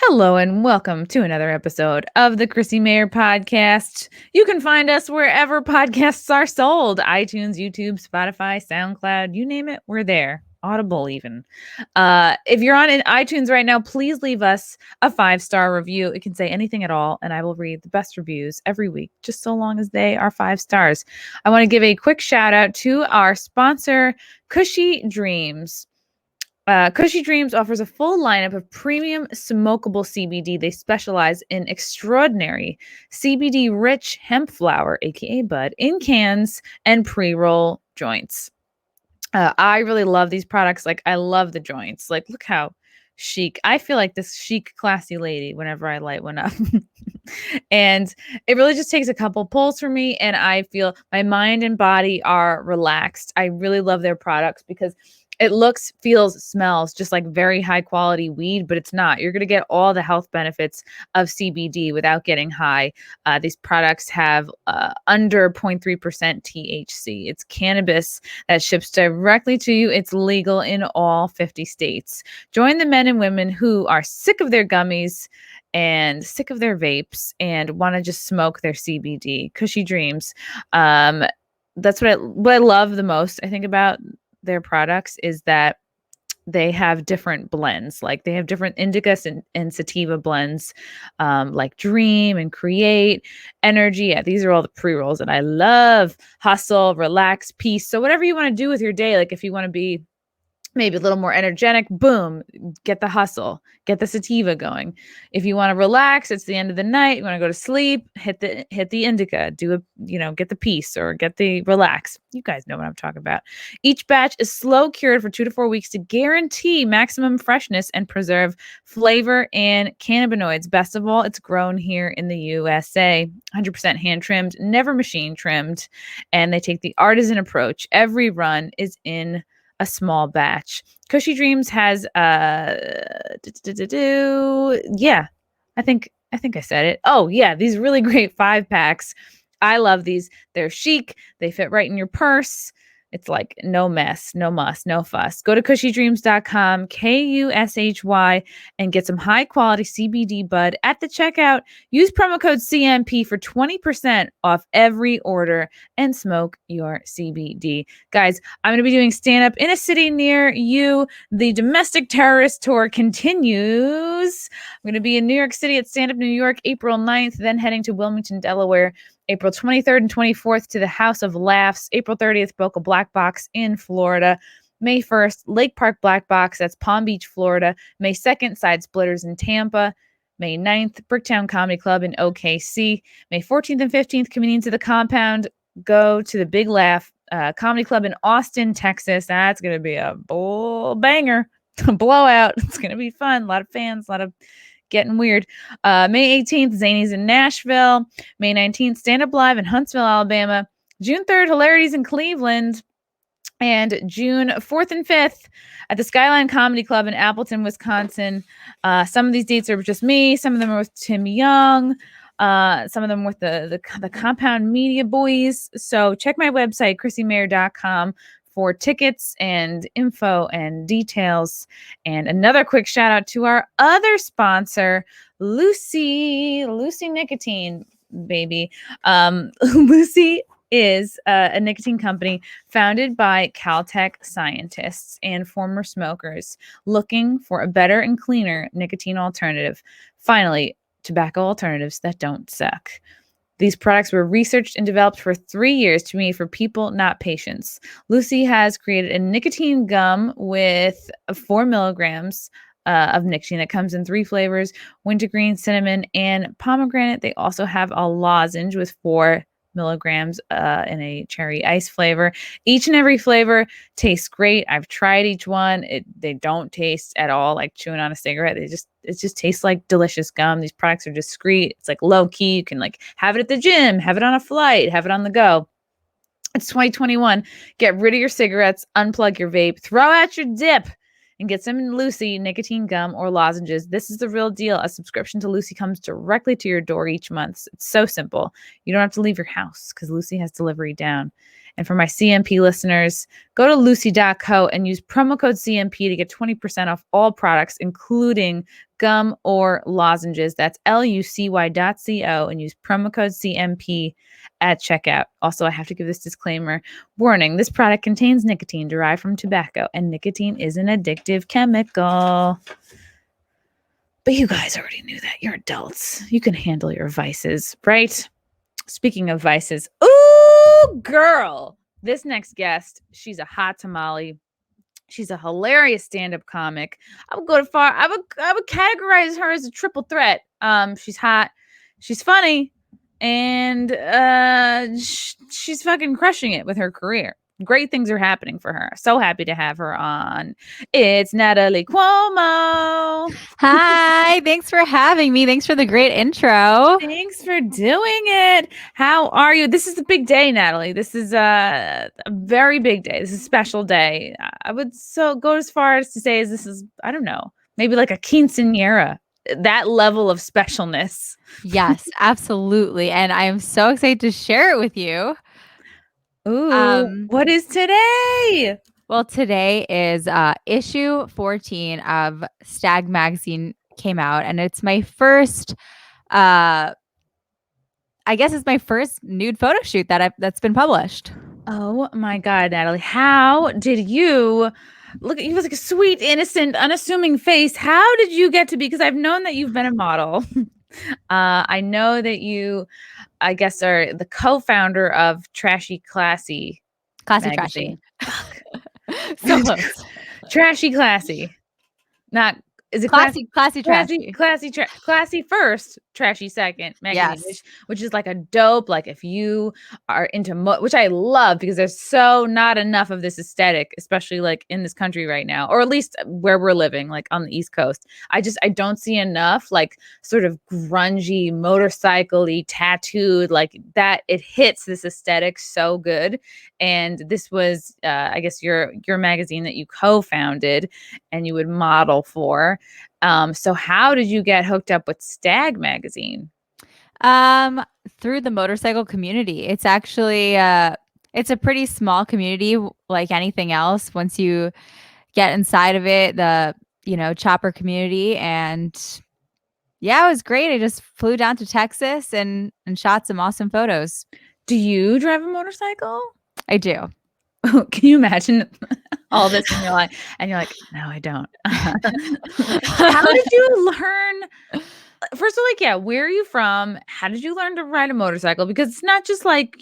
Hello and welcome to another episode of the Chrissie Mayer podcast. You can find us wherever podcasts are sold: iTunes, YouTube, Spotify, SoundCloud, you name it, we're there. Audible even. If you're on iTunes right now, please leave us a 5-star review. It can say anything at all, and I will read the best reviews every week, just so long as they are 5 stars. I want to give a quick shout out to our sponsor, Cushy Dreams. Cushy Dreams offers a full lineup of premium smokable CBD. They specialize in extraordinary CBD-rich hemp flower, aka bud, in cans and pre-roll joints. I really love these products. Like, I love the joints. Like, look how chic. I feel like this chic, classy lady whenever I light one up. And it really just takes a couple pulls for me, and I feel my mind and body are relaxed. I really love their products because it looks, feels, smells just like very high quality weed, but it's not. You're going to get all the health benefits of CBD without getting high. These products have under 0.3% THC. It's cannabis that ships directly to you. It's legal in all 50 states. Join the men and women who are sick of their gummies and sick of their vapes and want to just smoke their CBD. Cushy Dreams. That's what I love the most, I think, about their products is that they have different blends. Like, they have different indica and sativa blends, like Dream and Create, Energy. Yeah, these are all the pre-rolls that I love. Hustle, relax, peace. So whatever you want to do with your day, like if you want to be maybe a little more energetic, boom, get the hustle, get the sativa going. If you want to relax, it's the end of the night, you want to go to sleep, hit the indica, get the peace or get the relax. You guys know what I'm talking about. Each batch is slow cured for 2 to 4 weeks to guarantee maximum freshness and preserve flavor and cannabinoids. Best of all, it's grown here in the USA, 100% hand trimmed, never machine trimmed, and they take the artisan approach. Every run is in a small batch. Cushy Dreams has I think I said it. Oh yeah, these really great 5-packs. I love these. They're chic. They fit right in your purse. It's like no mess, no muss, no fuss. Go to cushydreams.com, KUSHY, and get some high quality CBD bud at the checkout. Use promo code CMP for 20% off every order and smoke your CBD. Guys, I'm going to be doing stand up in a city near you. The Domestic Terrorist Tour continues. I'm going to be in New York City at Stand Up New York, April 9th, then heading to Wilmington, Delaware, April 23rd and 24th to the House of Laffs. April 30th, Boca Black Box in Florida. May 1st, Lake Park Black Box, that's Palm Beach, Florida. May 2nd, Side Splitters in Tampa. May 9th, Bricktown Comedy Club in OKC. May 14th and 15th, Comedians of the Compound. Go to the Big Laugh Comedy Club in Austin, Texas. That's going to be a banger, blowout. It's going to be fun. A lot of fans, a lot of getting weird. May 18th, Zanies in Nashville. May 19th, Stand Up Live in Huntsville, Alabama. June 3rd, Hilarities in Cleveland. And June 4th and 5th at the Skyline Comedy Club in Appleton, Wisconsin. Some of these dates are just me. Some of them are with Tim Young. Some of them with the Compound Media Boys. So check my website, chrissiemayer.com, for tickets and info and details. And another quick shout out to our other sponsor, Lucy Nicotine, baby. Lucy is a nicotine company founded by Caltech scientists and former smokers looking for a better and cleaner nicotine alternative. Finally, tobacco alternatives that don't suck. These products were researched and developed for 3 years to be for people, not patients. Lucy has created a nicotine gum with 4 milligrams of nicotine that comes in 3 flavors: wintergreen, cinnamon, and pomegranate. They also have a lozenge with 4 milligrams in a cherry ice flavor. Each and every flavor tastes great. I've tried each one. They don't taste at all like chewing on a cigarette. It just tastes like delicious gum. These products are discreet. It's like low key. You can like have it at the gym, have it on a flight, have it on the go. It's 2021. Get rid of your cigarettes, unplug your vape, throw out your dip, and get some Lucy nicotine gum or lozenges. This is the real deal. A subscription to Lucy comes directly to your door each month. It's so simple. You don't have to leave your house because Lucy has delivery down. And for my CMP listeners, go to lucy.co and use promo code CMP to get 20% off all products, including gum or lozenges. That's lucy.co and use promo code CMP at checkout. Also, I have to give this disclaimer. Warning, this product contains nicotine derived from tobacco, and nicotine is an addictive chemical. But you guys already knew that. You're adults. You can handle your vices, right? Speaking of vices, ooh, girl. This next guest, she's a hot tamale. She's a hilarious stand-up comic. I would go far. I would categorize her as a triple threat. She's hot, she's funny, and she's fucking crushing it with her career. Great things are happening for her. So happy to have her on. It's Natalie Cuomo. Hi, thanks for having me. Thanks for the great intro. Thanks for doing it. How are you? This is a big day, Natalie. This is a very big day. This is a special day. I would so go as far as to say as this is, I don't know, maybe like a quinceañera, that level of specialness. Yes, absolutely. And I am so excited to share it with you. Ooh, what is today? Well, today is issue 14 of Stag Magazine came out, and it's my first, I guess it's my first nude photo shoot that's been published. Oh my God, Natalie, how did you look at you with like a sweet, innocent, unassuming face? How did you get to be? Because I've known that you've been a model. I know that you, I guess, are the co-founder of Trashy Classy. Classy magazine. Trashy. So close. Trashy Classy. Not is it classy Trashy? Classy first, trashy second magazine, Yes. which is like a dope, like if you are into which I love because there's so not enough of this aesthetic, especially like in this country right now, or at least where we're living, like on the East Coast. I don't see enough like sort of grungy, motorcycle-y, tattooed, like that. It hits this aesthetic so good. And this was I guess your magazine that you co-founded and you would model for. So how did you get hooked up with Stag Magazine? Through the motorcycle community. It's actually it's a pretty small community like anything else. Once you get inside of it, the chopper community, and yeah, it was great. I just flew down to Texas and shot some awesome photos. Do you drive a motorcycle? I do. Can you imagine all this in your life? And you're like, no, I don't. How did you learn? First of all, like, yeah, where are you from? How did you learn to ride a motorcycle? Because it's not just like,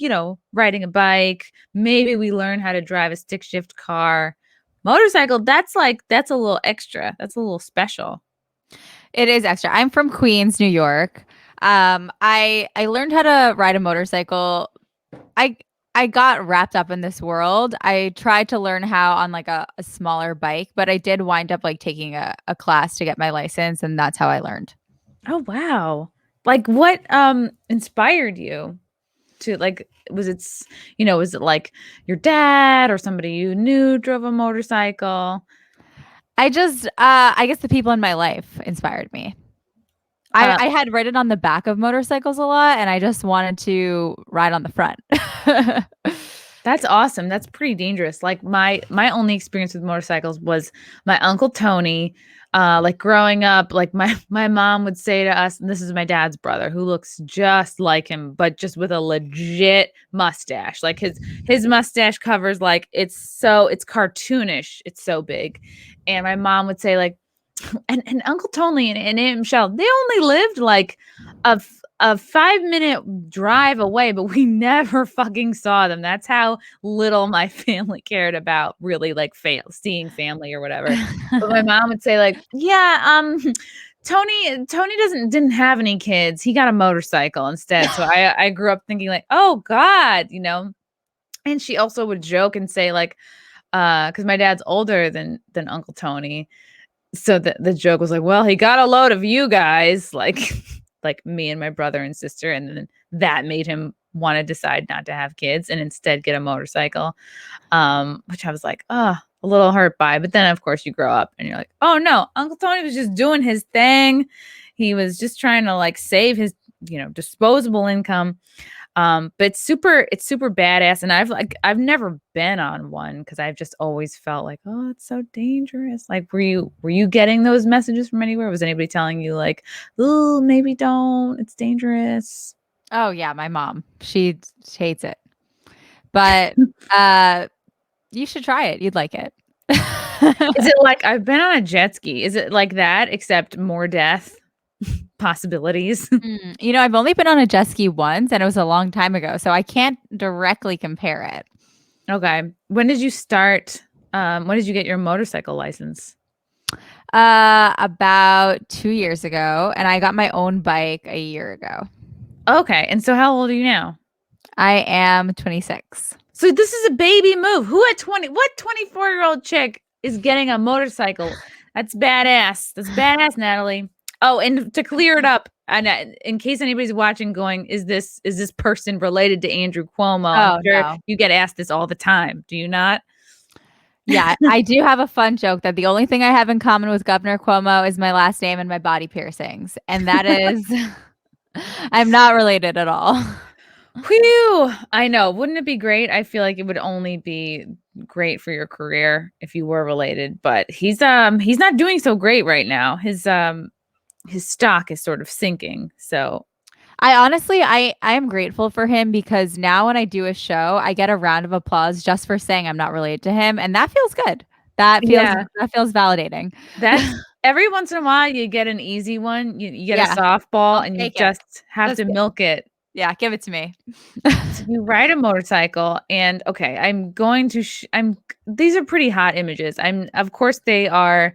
riding a bike. Maybe we learn how to drive a stick shift car. Motorcycle, that's a little extra. That's a little special. It is extra. I'm from Queens, New York. I learned how to ride a motorcycle. I got wrapped up in this world. I tried to learn how on like a smaller bike, but I did wind up like taking a class to get my license, and that's how I learned. Oh, wow. Like what inspired you to like, was it like your dad or somebody you knew drove a motorcycle? I guess the people in my life inspired me. I had ridden on the back of motorcycles a lot, and I just wanted to ride on the front. That's awesome. That's pretty dangerous. Like my only experience with motorcycles was my Uncle Tony. Like growing up, like my mom would say to us, and this is my dad's brother who looks just like him, but just with a legit mustache. Like his mustache covers like it's cartoonish. It's so big. And my mom would say like, and Uncle Tony and Aunt Michelle, they only lived like a 5-minute drive away, but we never fucking saw them. That's how little my family cared about really like seeing family or whatever. But my mom would say like, yeah, Tony didn't have any kids. He got a motorcycle instead. So I grew up thinking like, oh God, and she also would joke and say like, because my dad's older than Uncle Tony. So the joke was like, well, he got a load of you guys, like me and my brother and sister. And then that made him want to decide not to have kids and instead get a motorcycle, which I was like, oh, a little hurt by. But then, of course, you grow up and you're like, oh, no, Uncle Tony was just doing his thing. He was just trying to like save his, disposable income. But it's super badass. And I've never been on one because I've just always felt like, oh, it's so dangerous. Like, were you getting those messages from anywhere? Was anybody telling you like, oh, maybe don't, it's dangerous? Oh yeah, my mom. She hates it. But you should try it. You'd like it. Is it like I've been on a jet ski? Is it like that except more death possibilities? I've only been on a jet ski once and it was a long time ago, so I can't directly compare it. Okay. When did you start? When did you get your motorcycle license? About 2 years ago, and I got my own bike a year ago. Okay. And so how old are you now? I am 26. So this is a baby move. Who at 20, what 24-year-old chick is getting a motorcycle? That's badass. That's badass, Natalie. Oh, and to clear it up, and in case anybody's watching going, is this person related to Andrew Cuomo? I'm sure no. you get asked this all the time. Do you not? Yeah, I do have a fun joke that the only thing I have in common with Governor Cuomo is my last name and my body piercings. And that is, I'm not related at all. Whew. I know. Wouldn't it be great? I feel like it would only be great for your career if you were related, but he's not doing so great right now. His stock is sort of sinking. So I honestly, I am grateful for him because now when I do a show, I get a round of applause just for saying I'm not related to him, and that feels good. That feels validating. That's every once in a while you get an easy one. You get a softball and you just have to milk it. Yeah, give it to me. So you ride a motorcycle and okay, I'm going to these are pretty hot images. Of course they are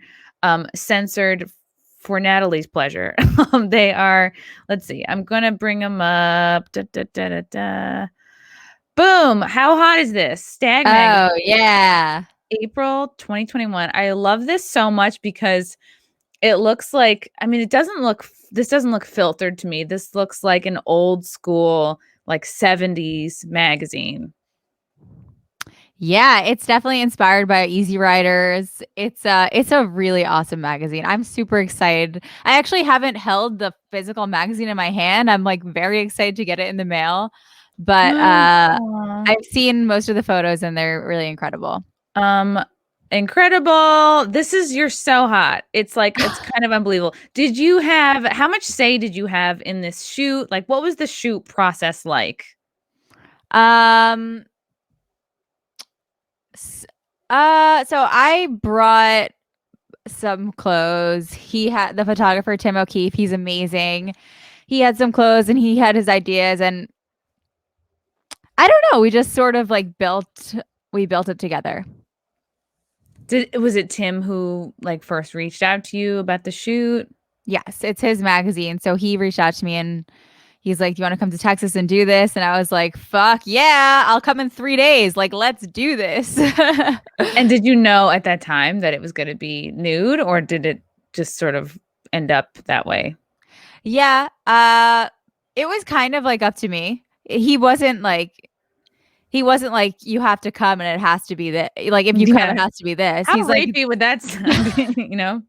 censored for Natalie's pleasure. They are, let's see, I'm going to bring them up. Da, da, da, da, da. Boom. How hot is this? Stag Magazine. Oh, yeah. April 2021. I love this so much because it looks like, I mean, this doesn't look filtered to me. This looks like an old school, like 70s magazine. Yeah, it's definitely inspired by Easy Riders. It's a really awesome magazine. I'm super excited. I actually haven't held the physical magazine in my hand. I'm like very excited to get it in the mail. But I've seen most of the photos and they're really incredible. Incredible. You're so hot. It's kind of unbelievable. How much say did you have in this shoot? Like what was the shoot process like? So I brought some clothes. He had the photographer Tim O'Keefe. He's amazing. He had some clothes and he had his ideas, and I don't know. We just sort of like built it together. Was it Tim who like first reached out to you about the shoot? Yes, it's his magazine. So he reached out to me and he's like, "Do you want to come to Texas and do this?" And I was like, "Fuck yeah, I'll come in 3 days. Like, let's do this." And did you know at that time that it was going to be nude, or did it just sort of end up that way? Yeah, it was kind of like up to me. He wasn't like you have to come and it has to be that. Like if you come, it has to be this. How He's rapey like, would that sound? You know?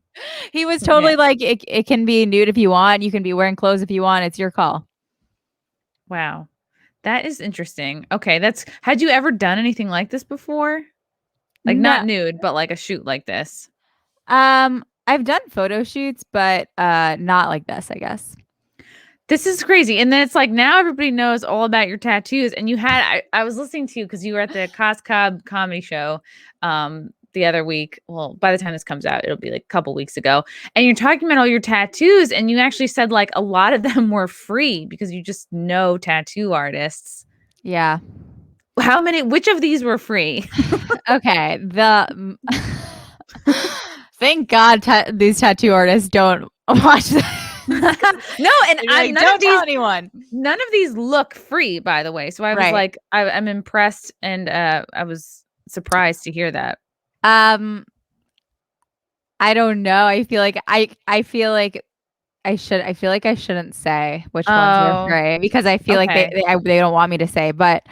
He was totally like it can be nude if you want. You can be wearing clothes if you want. It's your call. Wow. That is interesting. Okay, had you ever done anything like this before? Like not nude, but like a shoot like this? I've done photo shoots, but not like this, I guess. This is crazy. And then it's like now everybody knows all about your tattoos. And I was listening to you because you were at the Cos Cob comedy show the other week. Well, by the time this comes out, it'll be like a couple weeks ago. And you're talking about all your tattoos. And you actually said like a lot of them were free because you just know tattoo artists. Yeah. Which of these were free? Okay. Thank God these tattoo artists don't watch that. No, and like, don't tell anyone. None of these look free, by the way. So I was like, I'm impressed, and I was surprised to hear that. I don't know. I feel like I feel like I shouldn't say which ones are free because I feel like they don't want me to say, but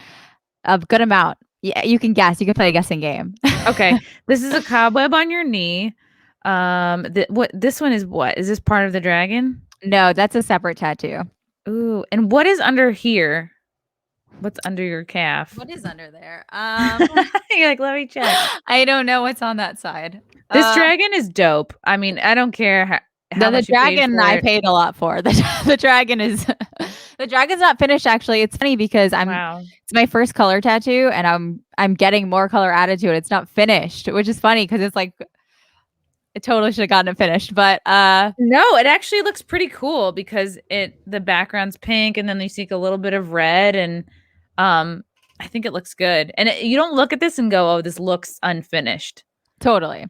a good amount. Yeah, you can guess. You can play a guessing game. Okay, this is a cobweb on your knee. This one is what? Is this part of the dragon? No, that's a separate tattoo. Ooh, and what is under here? What's under your calf? What is under there? You're like, let me check. I don't know what's on that side. This dragon is dope. I mean, I don't care how The much you paid dragon for I it. paid a lot for. The dragon is the dragon's not finished actually. It's funny because Wow. it's my first color tattoo and I'm getting more color added to it. It's not finished, which is funny because it's like I totally should have gotten it finished. But No, it actually looks pretty cool because the background's pink and then you see a little bit of red and I think it looks good. And you don't look at this and go, "Oh, this looks unfinished." totally.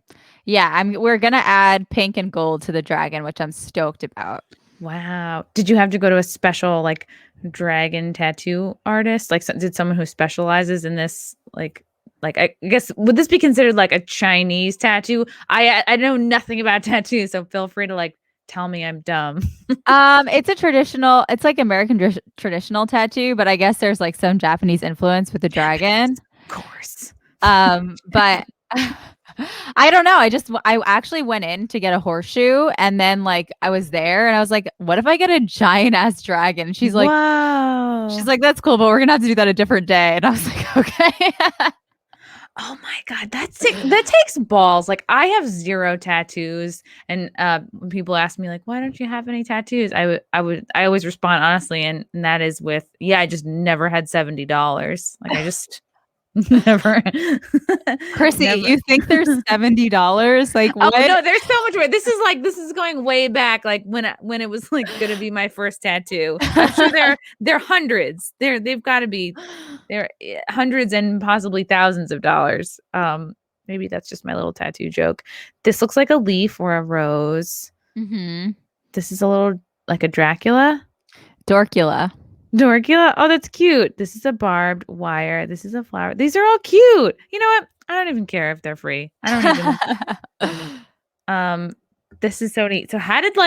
Yeah, we're gonna add pink and gold to the dragon, which I'm stoked about. Wow. Did you have to go to a special like dragon tattoo artist? Like did someone who specializes in this like I guess would this be considered like a Chinese tattoo? I know nothing about tattoos, so feel free to like tell me I'm dumb. It's like American traditional tattoo, but I guess there's like some Japanese influence with the dragon. Of course. But I don't know. I actually went in to get a horseshoe and then like I was there and I was like, what if I get a giant ass dragon? And she's like, Whoa. that's cool, but we're gonna have to do that a different day. And I was like, okay. Oh my God, that takes balls. Like I have zero tattoos, and when people ask me like, "Why don't you have any tattoos?" I always respond honestly, and that is with, "Yeah, I just never had $70. Like I just never, Chrissie, never." you think there's $70? Like Oh what? no, there's so much more. This is going way back, like when it was like gonna be my first tattoo. I'm sure they're hundreds. They've got to be they're hundreds and possibly thousands of dollars. Maybe that's just my little tattoo joke. This looks like a leaf or a rose. Mm-hmm. This is a little like a Dracula. Dorcula. Dorcula. Oh, that's cute. This is a barbed wire. This is a flower. These are all cute. You know what? I don't even care if they're free. I don't even this is so neat. So how did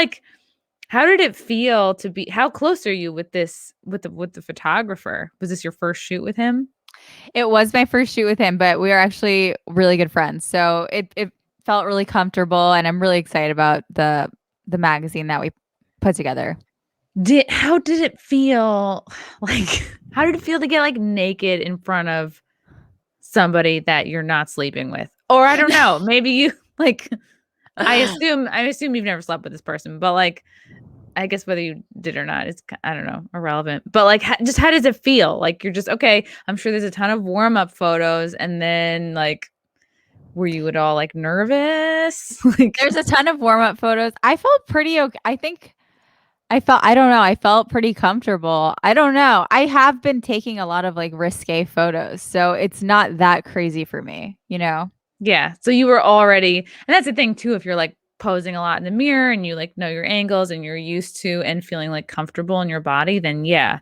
it feel to be, how close are you with the photographer? Was this your first shoot with him? It was my first shoot with him, but we are actually really good friends. So it felt really comfortable and I'm really excited about the magazine that we put together. How did it feel? Like how did it feel to get like naked in front of somebody that you're not sleeping with? Or I don't know, maybe you like I assume you've never slept with this person, but like I guess whether you did or not is, I don't know, irrelevant. But like just how does it feel? Like you're just okay, I'm sure there's a ton of warm-up photos and then like were you at all like nervous? Like There's a ton of warm-up photos. I felt pretty okay. I don't know, I felt pretty comfortable. I don't know. I have been taking a lot of like risque photos, so it's not that crazy for me, you know? yeah, so you were already, and that's the thing too, if you're like posing a lot in the mirror and you like know your angles and you're used to and feeling like comfortable in your body, then yeah,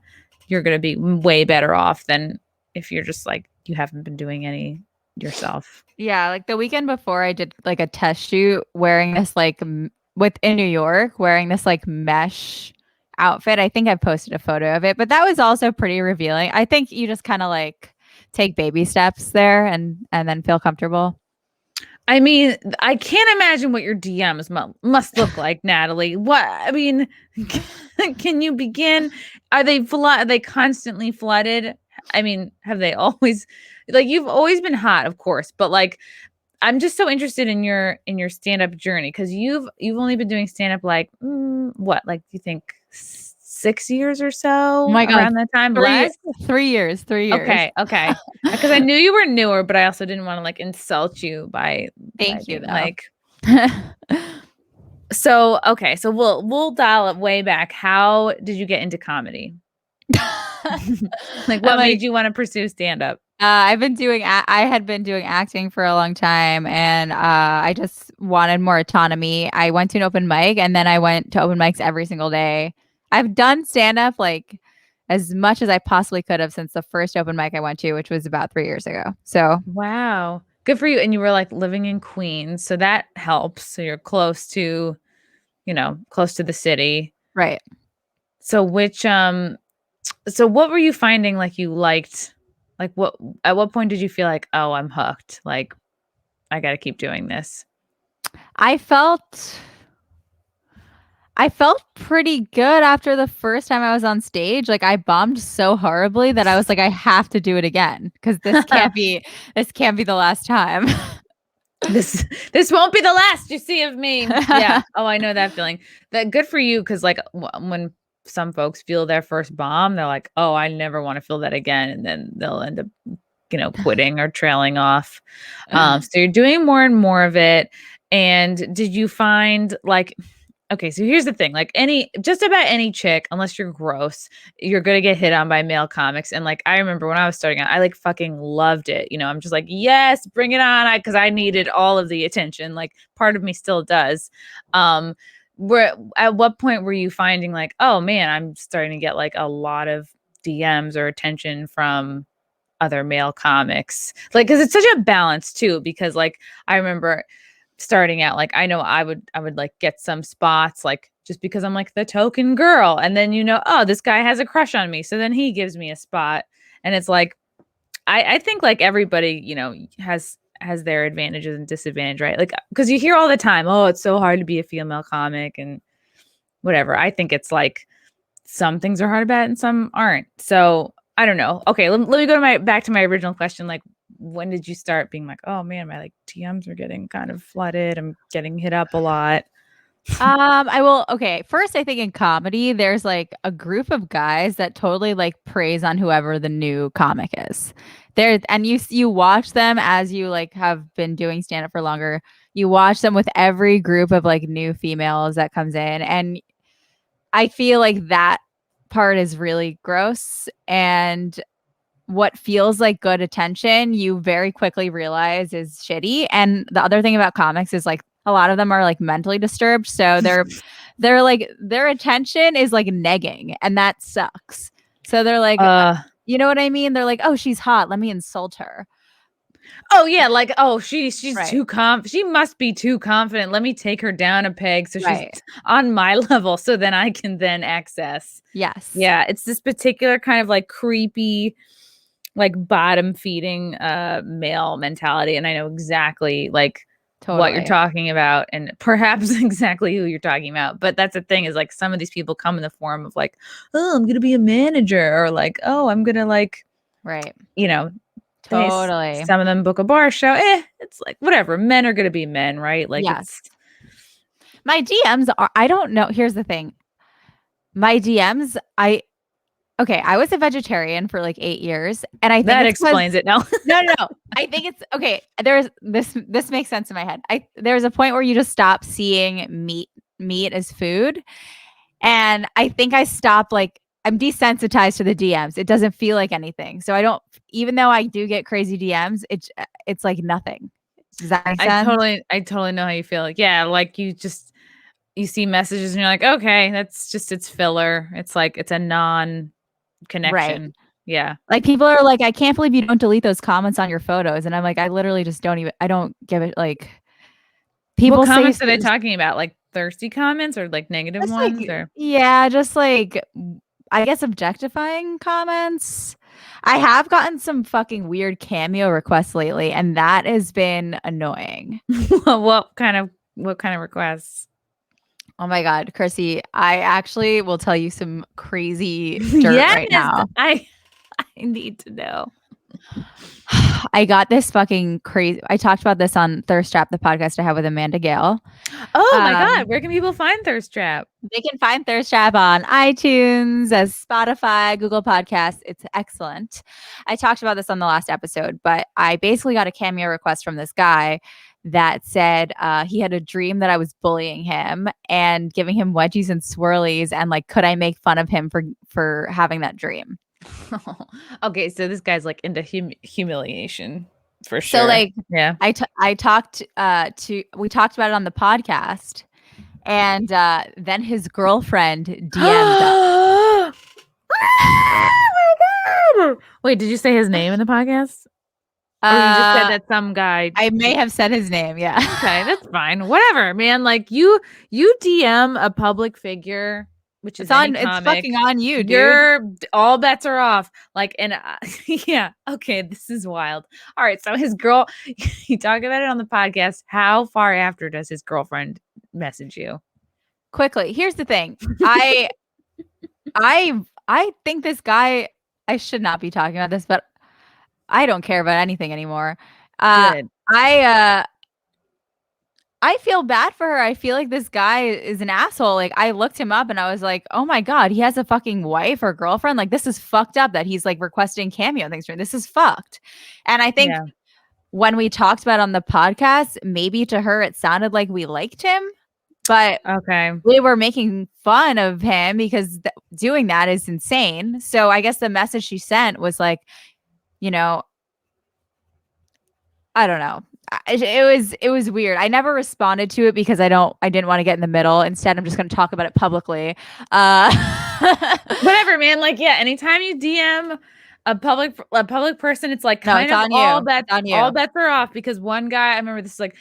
you're going to be way better off than if you're just like you haven't been doing any yourself. Yeah, like the weekend before I did like a test shoot wearing this like in New York, wearing this like mesh outfit. I think I posted a photo of it, but that was also pretty revealing. I think you just kind of like take baby steps there and then feel comfortable. I mean, I can't imagine what your DMs must look like, Natalie. What I mean, can you begin? Are they constantly flooded? I mean, have they always like you've always been hot, of course, but like I'm just so interested in your stand-up journey because you've only been doing stand-up like what, like do you think 6 years or Oh so my God, around that time? 3 Less? 3 years, 3 years. Okay. Because I knew you were newer, but I also didn't want to like insult you by Thank you being though. like so okay, so we'll dial it way back. How did you get into comedy? Like what made you want to pursue stand-up? I had been doing acting for a long time and I just wanted more autonomy. I went to an open mic and then I went to open mics every single day. I've done stand up like as much as I possibly could have since the first open mic I went to, which was about 3 years ago. So Wow. Good for you. And you were like living in Queens, so that helps. So you're close to, close to the city. right. So so what were you finding like you liked? Like at what point did you feel like, "Oh, I'm hooked. Like I got to keep doing this." I felt I felt pretty good after the first time I was on stage. Like I bombed so horribly that I was like, I have to do it again because this can't be the last time. This won't be the last you see of me. Yeah. Oh, I know that feeling. That good for you because like when some folks feel their first bomb, they're like, "Oh, I never want to feel that again," and then they'll end up, quitting or trailing off. So you're doing more and more of it. And did you find like okay, so here's the thing, like just about any chick, unless you're gross, you're gonna get hit on by male comics. And like I remember when I was starting out, I like fucking loved it. I'm just like, yes, bring it on. Because I needed all of the attention. Like part of me still does. Where at what point were you finding like, oh man, I'm starting to get like a lot of DMs or attention from other male comics? Like, because it's such a balance too, because like I remember starting out, like I know I would like get some spots like just because I'm like the token girl, and then oh, this guy has a crush on me, so then he gives me a spot. And it's like I think like everybody has their advantages and disadvantage, right? Like because you hear all the time, oh, it's so hard to be a female comic and whatever. I think it's like some things are hard about it and some aren't. So I don't know. Okay, let me go to back to my original question. Like, when did you start being like, oh man, my like DMs are getting kind of flooded. I'm getting hit up a lot. I will. Okay. First, I think in comedy, there's like a group of guys that totally like praise on whoever the new comic is. And you watch them as you like have been doing stand up for longer. You watch them with every group of like new females that comes in, and I feel like that part is really gross. And what feels like good attention, you very quickly realize is shitty. And the other thing about comics is like a lot of them are like mentally disturbed. So they're like their attention is like negging, and that sucks. So they're like, you know what I mean? They're like, oh, she's hot. Let me insult her. Oh yeah, like she's Right. too she must be too confident. Let me take her down a peg so Right. she's on my level, so then I can then access. Yes. Yeah, it's this particular kind of like creepy, like bottom feeding male mentality, and I know exactly like what you're Totally. talking about, and perhaps exactly who you're talking about. But that's the thing, is like some of these people come in the form of like, oh, I'm gonna be a manager, or like, oh, I'm gonna like, Right. Totally. Totally. Some of them book a bar show. It's like whatever. Men are gonna be men, right? Like Yes. My DMs are, I don't know. Here's the thing. My DMs, I was a vegetarian for like 8 years, and I think that explains it. No. No. I think it's okay. There's this makes sense in my head. There's a point where you just stop seeing meat as food, and I think I stopped like I'm desensitized to the DMs. It doesn't feel like anything. So I don't, even though I do get crazy DMs, it's like nothing. Does that make sense? I totally know how you feel. Like, yeah, like you see messages and you're like, okay, it's filler. It's like it's a non-connection. Right. Yeah. Like people are like, I can't believe you don't delete those comments on your photos. And I'm like, I literally just I don't give it like people What say comments are they talking about? Like thirsty comments or like negative ones? like, or yeah, just like I guess objectifying comments. I have gotten some fucking weird cameo requests lately, and that has been annoying. what kind of requests? Oh my God, Chrissie, I actually will tell you some crazy dirt right now. I need to know. I got this fucking crazy. I talked about this on Thirst Trap, the podcast I have with Amanda Gale. Oh my God. Where can people find Thirst Trap? They can find Thirst Trap on iTunes, as Spotify, Google Podcasts. It's excellent. I talked about this on the last episode, but I basically got a cameo request from this guy that said he had a dream that I was bullying him and giving him wedgies and swirlies, and like, could I make fun of him for having that dream? Okay, so this guy's like into humiliation for sure. So like, yeah, we talked about it on the podcast, and then his girlfriend DM'd us. Oh my God! Wait, did you say his name in the podcast? Or you just said that some guy? I may have said his name. Yeah. Okay, that's fine. Whatever, man. Like you DM a public figure, which is it's comic, fucking on you, dude. You're all bets are off. Like, and yeah, okay, this is wild. All right, so his girl, he talked about it on the podcast. How far after does his girlfriend message you? quickly. Here's the thing. I think this guy, I should not be talking about this, but I don't care about anything anymore. Good. I feel bad for her. I feel like this guy is an asshole. Like, I looked him up and I was like, oh my God, he has a fucking wife or girlfriend. Like, this is fucked up that he's like requesting cameo things for. This is fucked. And I think Yeah. when we talked about it on the podcast, maybe to her it sounded like we liked him, but Okay. we were making fun of him because doing that is insane. So I guess the message she sent was like, you know, I don't know. It was weird. I never responded to it because I didn't want to get in the middle. Instead, I'm just going to talk about it publicly. Whatever, man. Like, yeah, anytime you DM a public person, it's like kind of all bets are off, because one guy, I remember this, like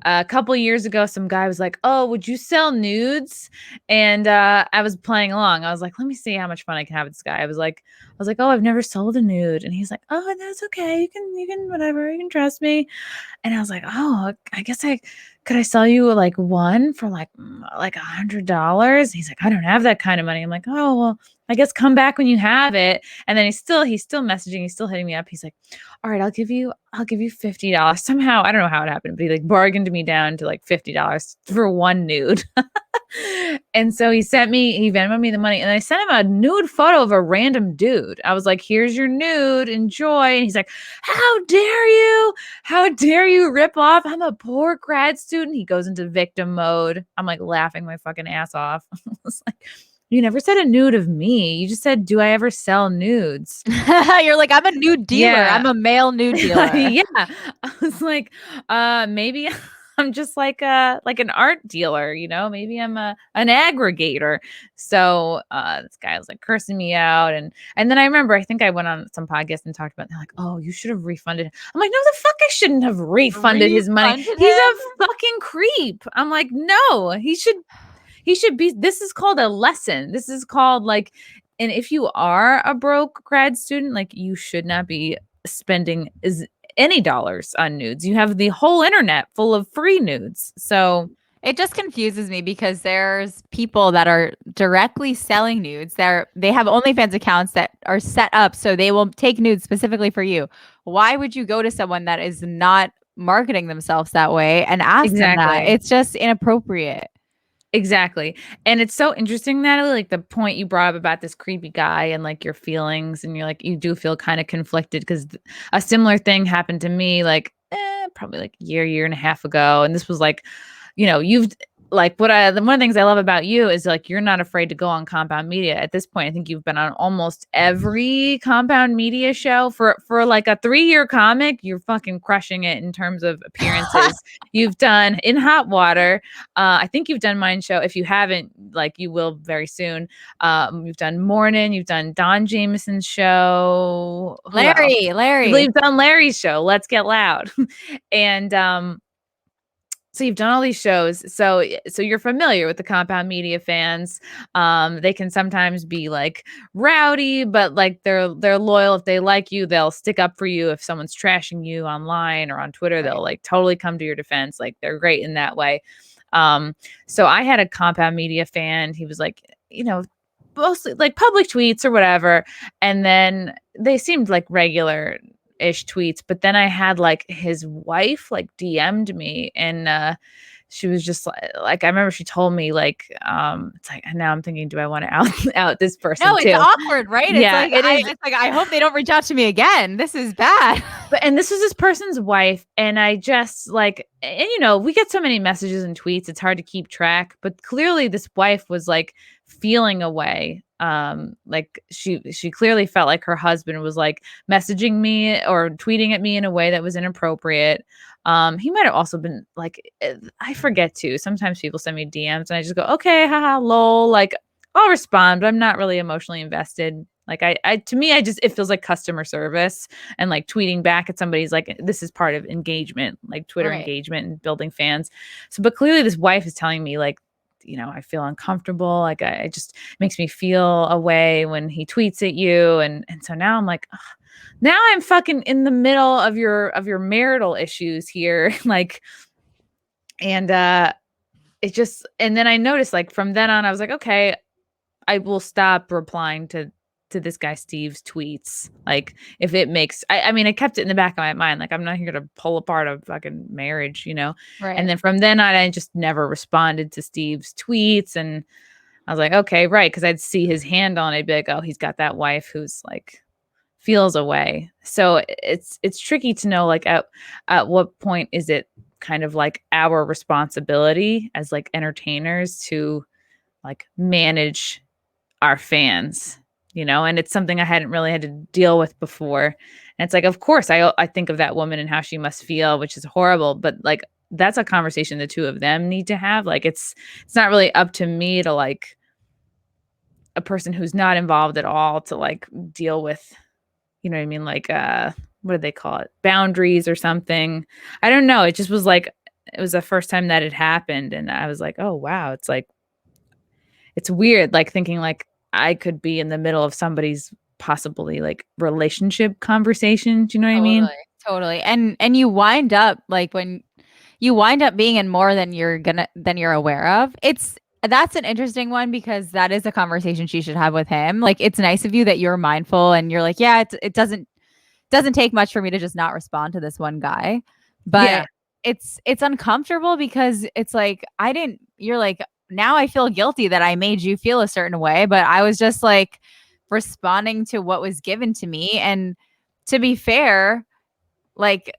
a couple years ago, some guy was like, "Oh, would you sell nudes?" And I was playing along. I was like, "Let me see how much fun I can have with this guy." I was like, "Oh, I've never sold a nude," and he's like, "Oh, that's okay. You can whatever. You can trust me." And I was like, "Oh, I guess could I sell you like one for like $100?" He's like, "I don't have that kind of money." I'm like, "Oh, well, I guess come back when you have it." And then he's still messaging, he's still hitting me up. He's like, "All right, I'll give you $50." Somehow, I don't know how it happened, but he like bargained me down to like $50 for one nude. And so he Venmoed me the money, and I sent him a nude photo of a random dude. I was like, "Here's your nude, enjoy." And he's like, "How dare you? How dare you rip off? I'm a poor grad student." He goes into victim mode. I'm like laughing my fucking ass off. I was like, "You never said a nude of me. You just said, do I ever sell nudes?" You're like, I'm a nude dealer. Yeah. I'm a male nude dealer. Yeah. I was like, maybe I'm just like an art dealer, maybe I'm an aggregator. So this guy was like cursing me out, and then I remember, I think I went on some podcast and talked about, they're like, "Oh, you should have refunded." I'm like, "No, the fuck I shouldn't have refunded his money. Refunded He's him? a fucking creep." I'm like, "No, he should be, this is called a lesson. This is called like, and if you are a broke grad student, like, you should not be spending any dollars on nudes. You have the whole internet full of free nudes." So It just confuses me because there's people that are directly selling nudes. They have OnlyFans accounts that are set up so they will take nudes specifically for you. Why would you go to someone that is not marketing themselves that way and ask them that? exactly. It's just inappropriate. Exactly. And it's so interesting, Natalie, like the point you brought up about this creepy guy and like your feelings, and you're like, you do feel kind of conflicted, because a similar thing happened to me like probably like a year and a half ago. And this was like, you've like one of the things I love about you is like, you're not afraid to go on Compound Media. At this point, I think you've been on almost every Compound Media show for like a 3-year comic. You're fucking crushing it in terms of appearances. You've done In Hot Water. I think you've done Mine Show. If you haven't, like, you will very soon. You've done Morning. You've done Don Jameson's show. Larry. You've done Larry's show, Let's Get Loud. And so you've done all these shows. So you're familiar with the Compound Media fans. They can sometimes be like rowdy, but like they're loyal. If they like you, they'll stick up for you. If someone's trashing you online or on Twitter, they'll like totally come to your defense. Like, they're great in that way. So I had a Compound Media fan. He was like, mostly like public tweets or whatever. And then they seemed like regular ish tweets, but then I had like his wife like DM'd me, and she was just like, I remember she told me like, it's like, now I'm thinking, do I want to out this person? No, it's awkward, right? Yeah, it's like, it's like, I hope they don't reach out to me again. This is bad. And this was this person's wife, and I just like, and we get so many messages and tweets, it's hard to keep track, but clearly this wife was like feeling away. Like she clearly felt like her husband was like messaging me or tweeting at me in a way that was inappropriate. He might have also been like, I forget too. Sometimes people send me DMs and I just go, okay, haha, lol. Like, I'll respond, but I'm not really emotionally invested. Like, to me, it feels like customer service, and like tweeting back at somebody's like, this is part of engagement, like Twitter engagement and building fans. So, but clearly this wife is telling me like, I feel uncomfortable. Like, I just makes me feel a way when he tweets at you. And so now I'm like, ugh, now I'm fucking in the middle of your marital issues here. Like, and it just, and then I noticed like from then on, I was like, okay, I will stop replying to this guy Steve's tweets. Like if it makes I mean, I kept it in the back of my mind. Like I'm not here to pull apart a fucking marriage, you know? And Right. then from then on, I just never responded to Steve's tweets. And I was like, okay, right. Cause I'd see his handle and I'd be like, oh, he's got that wife who's like feels away. So it's tricky to know like at what point is it kind of like our responsibility as like entertainers to like manage our fans, you know, and it's something I hadn't really had to deal with before. And it's like, of course, I think of that woman and how she must feel, which is horrible, but like that's a conversation the two of them need to have. Like it's not really up to me to like a person who's not involved at all to like deal with, you know what I mean? Like what do they call it? Boundaries or something. I don't know. It just was like it was the first time that it happened and I was like, "Oh, wow." It's like it's weird, like, thinking, like, I could be in the middle of somebody's possibly, like, relationship conversation, do you know what I Totally. mean? Totally. And you wind up like when you wind up being in more than you're aware of. That's an interesting one because that is a conversation she should have with him. Like it's nice of you that you're mindful and you're like, yeah, it doesn't take much for me to just not respond to this one guy. Yeah. But it's uncomfortable because it's like I didn't you're like now I feel guilty that I made you feel a certain way, but I was just like responding to what was given to me. And to be fair, like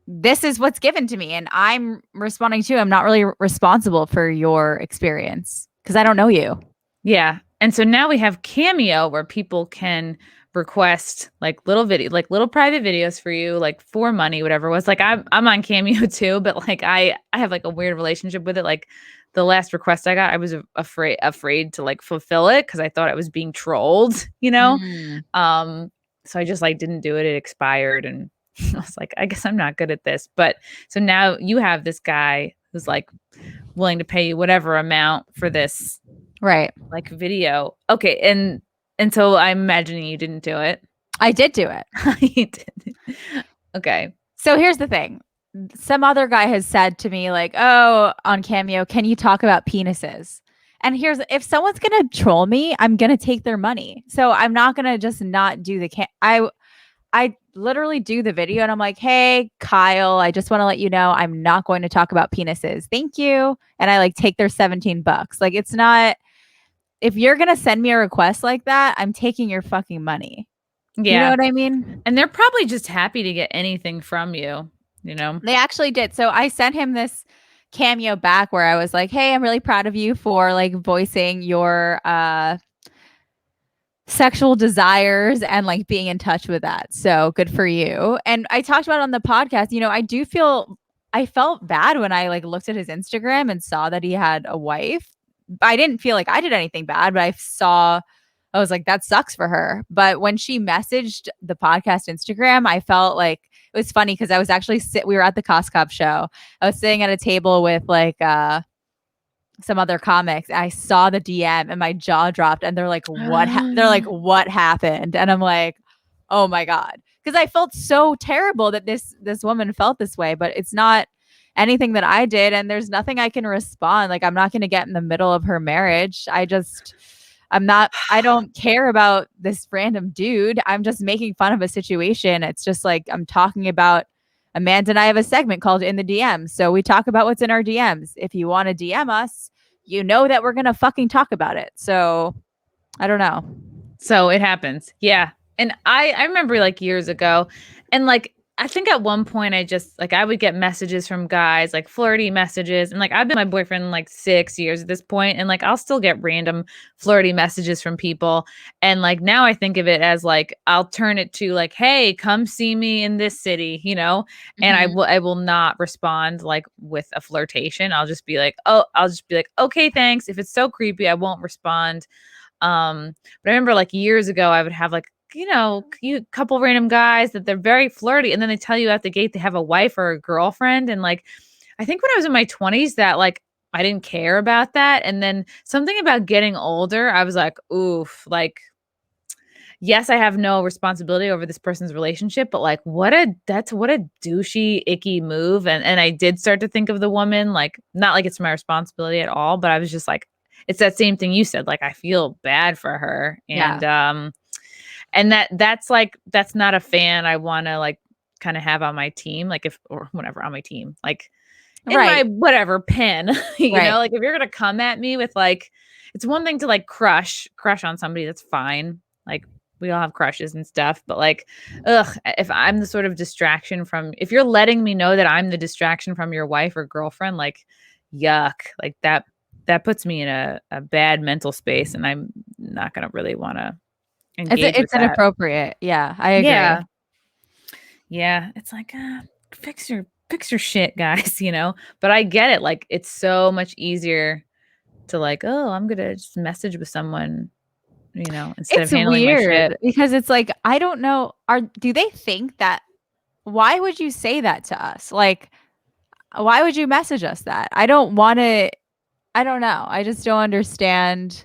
this is what's given to me and I'm responding to. I'm not really responsible for your experience because I don't know you. Yeah, and so now we have Cameo where people can request, like, little private videos for you, like, for money, whatever it was. Like, I'm on Cameo too, but, like, I have, like, a weird relationship with it. Like, the last request I got, I was afraid to, like, fulfill it because I thought I was being trolled, you know? Mm, Um, so I just, like, didn't do it. It expired, and I was like, "I guess I'm not good at this." But so now you have this guy who's, like, willing to pay you whatever amount for this right. like video. Okay, and so I'm imagining you didn't do it. I did do it. You didn't. Okay. So here's the thing. Some other guy has said to me, like, oh, on Cameo, can you talk about penises? And here's if someone's gonna troll me, I'm gonna take their money. So I'm not gonna just not do I literally do the video and I'm like, hey, Kyle, I just want to let you know I'm not going to talk about penises. Thank you. And I like take their $17. Like it's not if you're gonna send me a request like that, I'm taking your fucking money. You know Yeah. what I mean? And they're probably just happy to get anything from you, you know? They actually did. So I sent him this cameo back where I was like, "Hey, I'm really proud of you for like voicing your sexual desires and like being in touch with that. So good for you." And I talked about it on the podcast, you know, I felt bad when I like looked at his Instagram and saw that he had a wife. I didn't feel like I did anything bad, but I was like, that sucks for her. But when she messaged the podcast Instagram, I felt like it was funny because I was actually we were at the Costco show. I was sitting at a table with like some other comics. I saw the DM and my jaw dropped and they're like, they're like, what happened? And I'm like, oh my God. Because I felt so terrible that this woman felt this way, but it's not anything that I did. And there's nothing I can respond. Like I'm not gonna get in the middle of her marriage. I don't care about this random dude. I'm just making fun of a situation. It's just like I'm talking about Amanda and I have a segment called In the DMs. So we talk about what's in our DMs. If you want to DM us, you know that we're going to fucking talk about it. So I don't know. So it happens. Yeah. And I remember like years ago and like I think at one point I just like I would get messages from guys, like flirty messages. And like I've been my boyfriend like 6 years at this point, and like I'll still get random flirty messages from people. And like now I think of it as like I'll turn it to like, hey, come see me in this city, you know? And Mhm. I will not respond like with a flirtation. I'll just be like, okay, thanks. If it's so creepy, I won't respond. But I remember like years ago, I would have like, you know, couple random guys that they're very flirty, and then they tell you at the gate they have a wife or a girlfriend. And like, I think when I was in my 20s, that like I didn't care about that. And then something about getting older, I was like, oof, like yes, I have no responsibility over this person's relationship, but like what a douchey, icky move. And I did start to think of the woman, like not like it's my responsibility at all, but I was just like, it's that same thing you said. Like I feel bad for her. Yeah. And that's not a fan I want to like kind of have on my team, like if or whatever on my team, like in my Right. whatever pen, Right. like if you're gonna come at me with like, it's one thing to like crush on somebody, that's fine. Like we all have crushes and stuff, but like, ugh, if I'm the sort of distraction from, if you're letting me know that I'm the distraction from your wife or girlfriend, like, yuck, like that puts me in a bad mental space, and I'm not gonna really want to engage with It's that. inappropriate. Yeah, I agree. Yeah, yeah, it's like, fix your shit, guys, But I get it. Like it's so much easier to like, oh, I'm gonna just message with someone, instead of It's handling my shit. weird because it's like, I don't know, do they think that why would you say that to us? Like, why would you message us that? I don't wanna I don't know. I just don't understand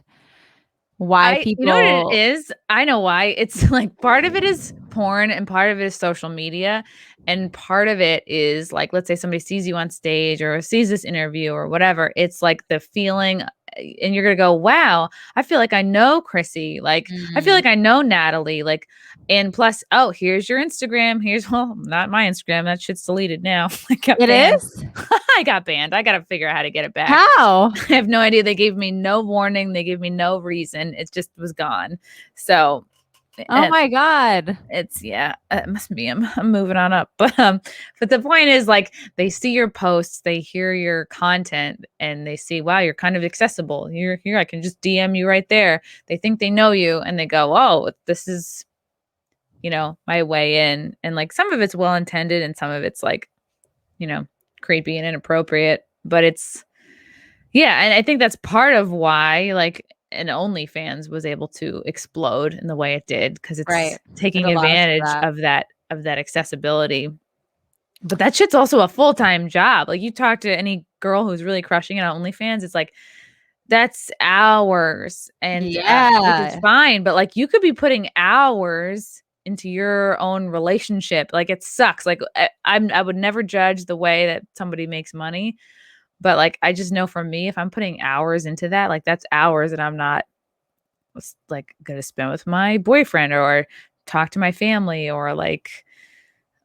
why You know what it people is? I know why. It's like part of it is porn and part of it is social media. And part of it is like, let's say somebody sees you on stage or sees this interview or whatever. It's like the feeling, and you're going to go, wow, I feel like I know Chrissie. Like, I feel Mm. like I know Natalie. Like, and plus, oh, here's your Instagram. Well, not my Instagram. That shit's deleted now. I got It banned. is? I got banned. I got to figure out how to get it back. How? I have no idea. They gave me no warning. They gave me no reason. It just was gone. So Oh my god. yeah, it must be. I'm moving on up. But the point is like they see your posts, they hear your content, and they see, wow, you're kind of accessible. You're here. I can just DM you right there. They think they know you, and they go, oh, this is, my way in. And like some of it's well intended, and some of it's like, creepy and inappropriate. But yeah, and I think that's part of why like an OnlyFans was able to explode in the way it did, because it's Right. It taking allows for advantage that. of that accessibility. But that shit's also a full-time job. Like you talk to any girl who's really crushing it on OnlyFans, it's like that's hours, and which is Yeah. fine, but like you could be putting hours into your own relationship. Like it sucks. Like I would never judge the way that somebody makes money, but, like, I just know for me, if I'm putting hours into that, like, that's hours that I'm not like, gonna spend with my boyfriend or talk to my family or, like,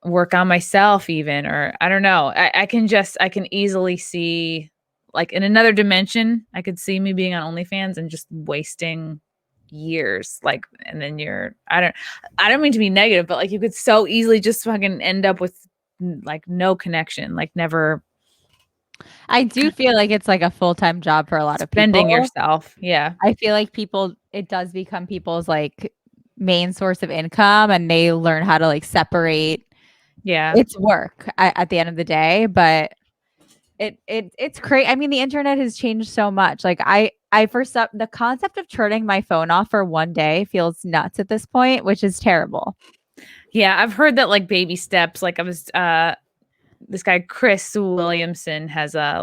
work on myself even, or I don't know. I can easily see, like, in another dimension, I could see me being on OnlyFans and just wasting years, like, and then I don't mean to be negative, but, like, you could so easily just fucking end up with, like, no connection, like, never I do feel like it's like a full-time job for a lot of spending people. yourself. Yeah. I feel like it does become people's like main source of income and they learn how to like separate Yeah. it's work at the end of the day, but it's crazy. I mean, the internet has changed so much. Like I first up the concept of turning my phone off for one day feels nuts at this point, which is terrible. Yeah, I've heard that like baby steps, like I was this guy Chris Williamson has a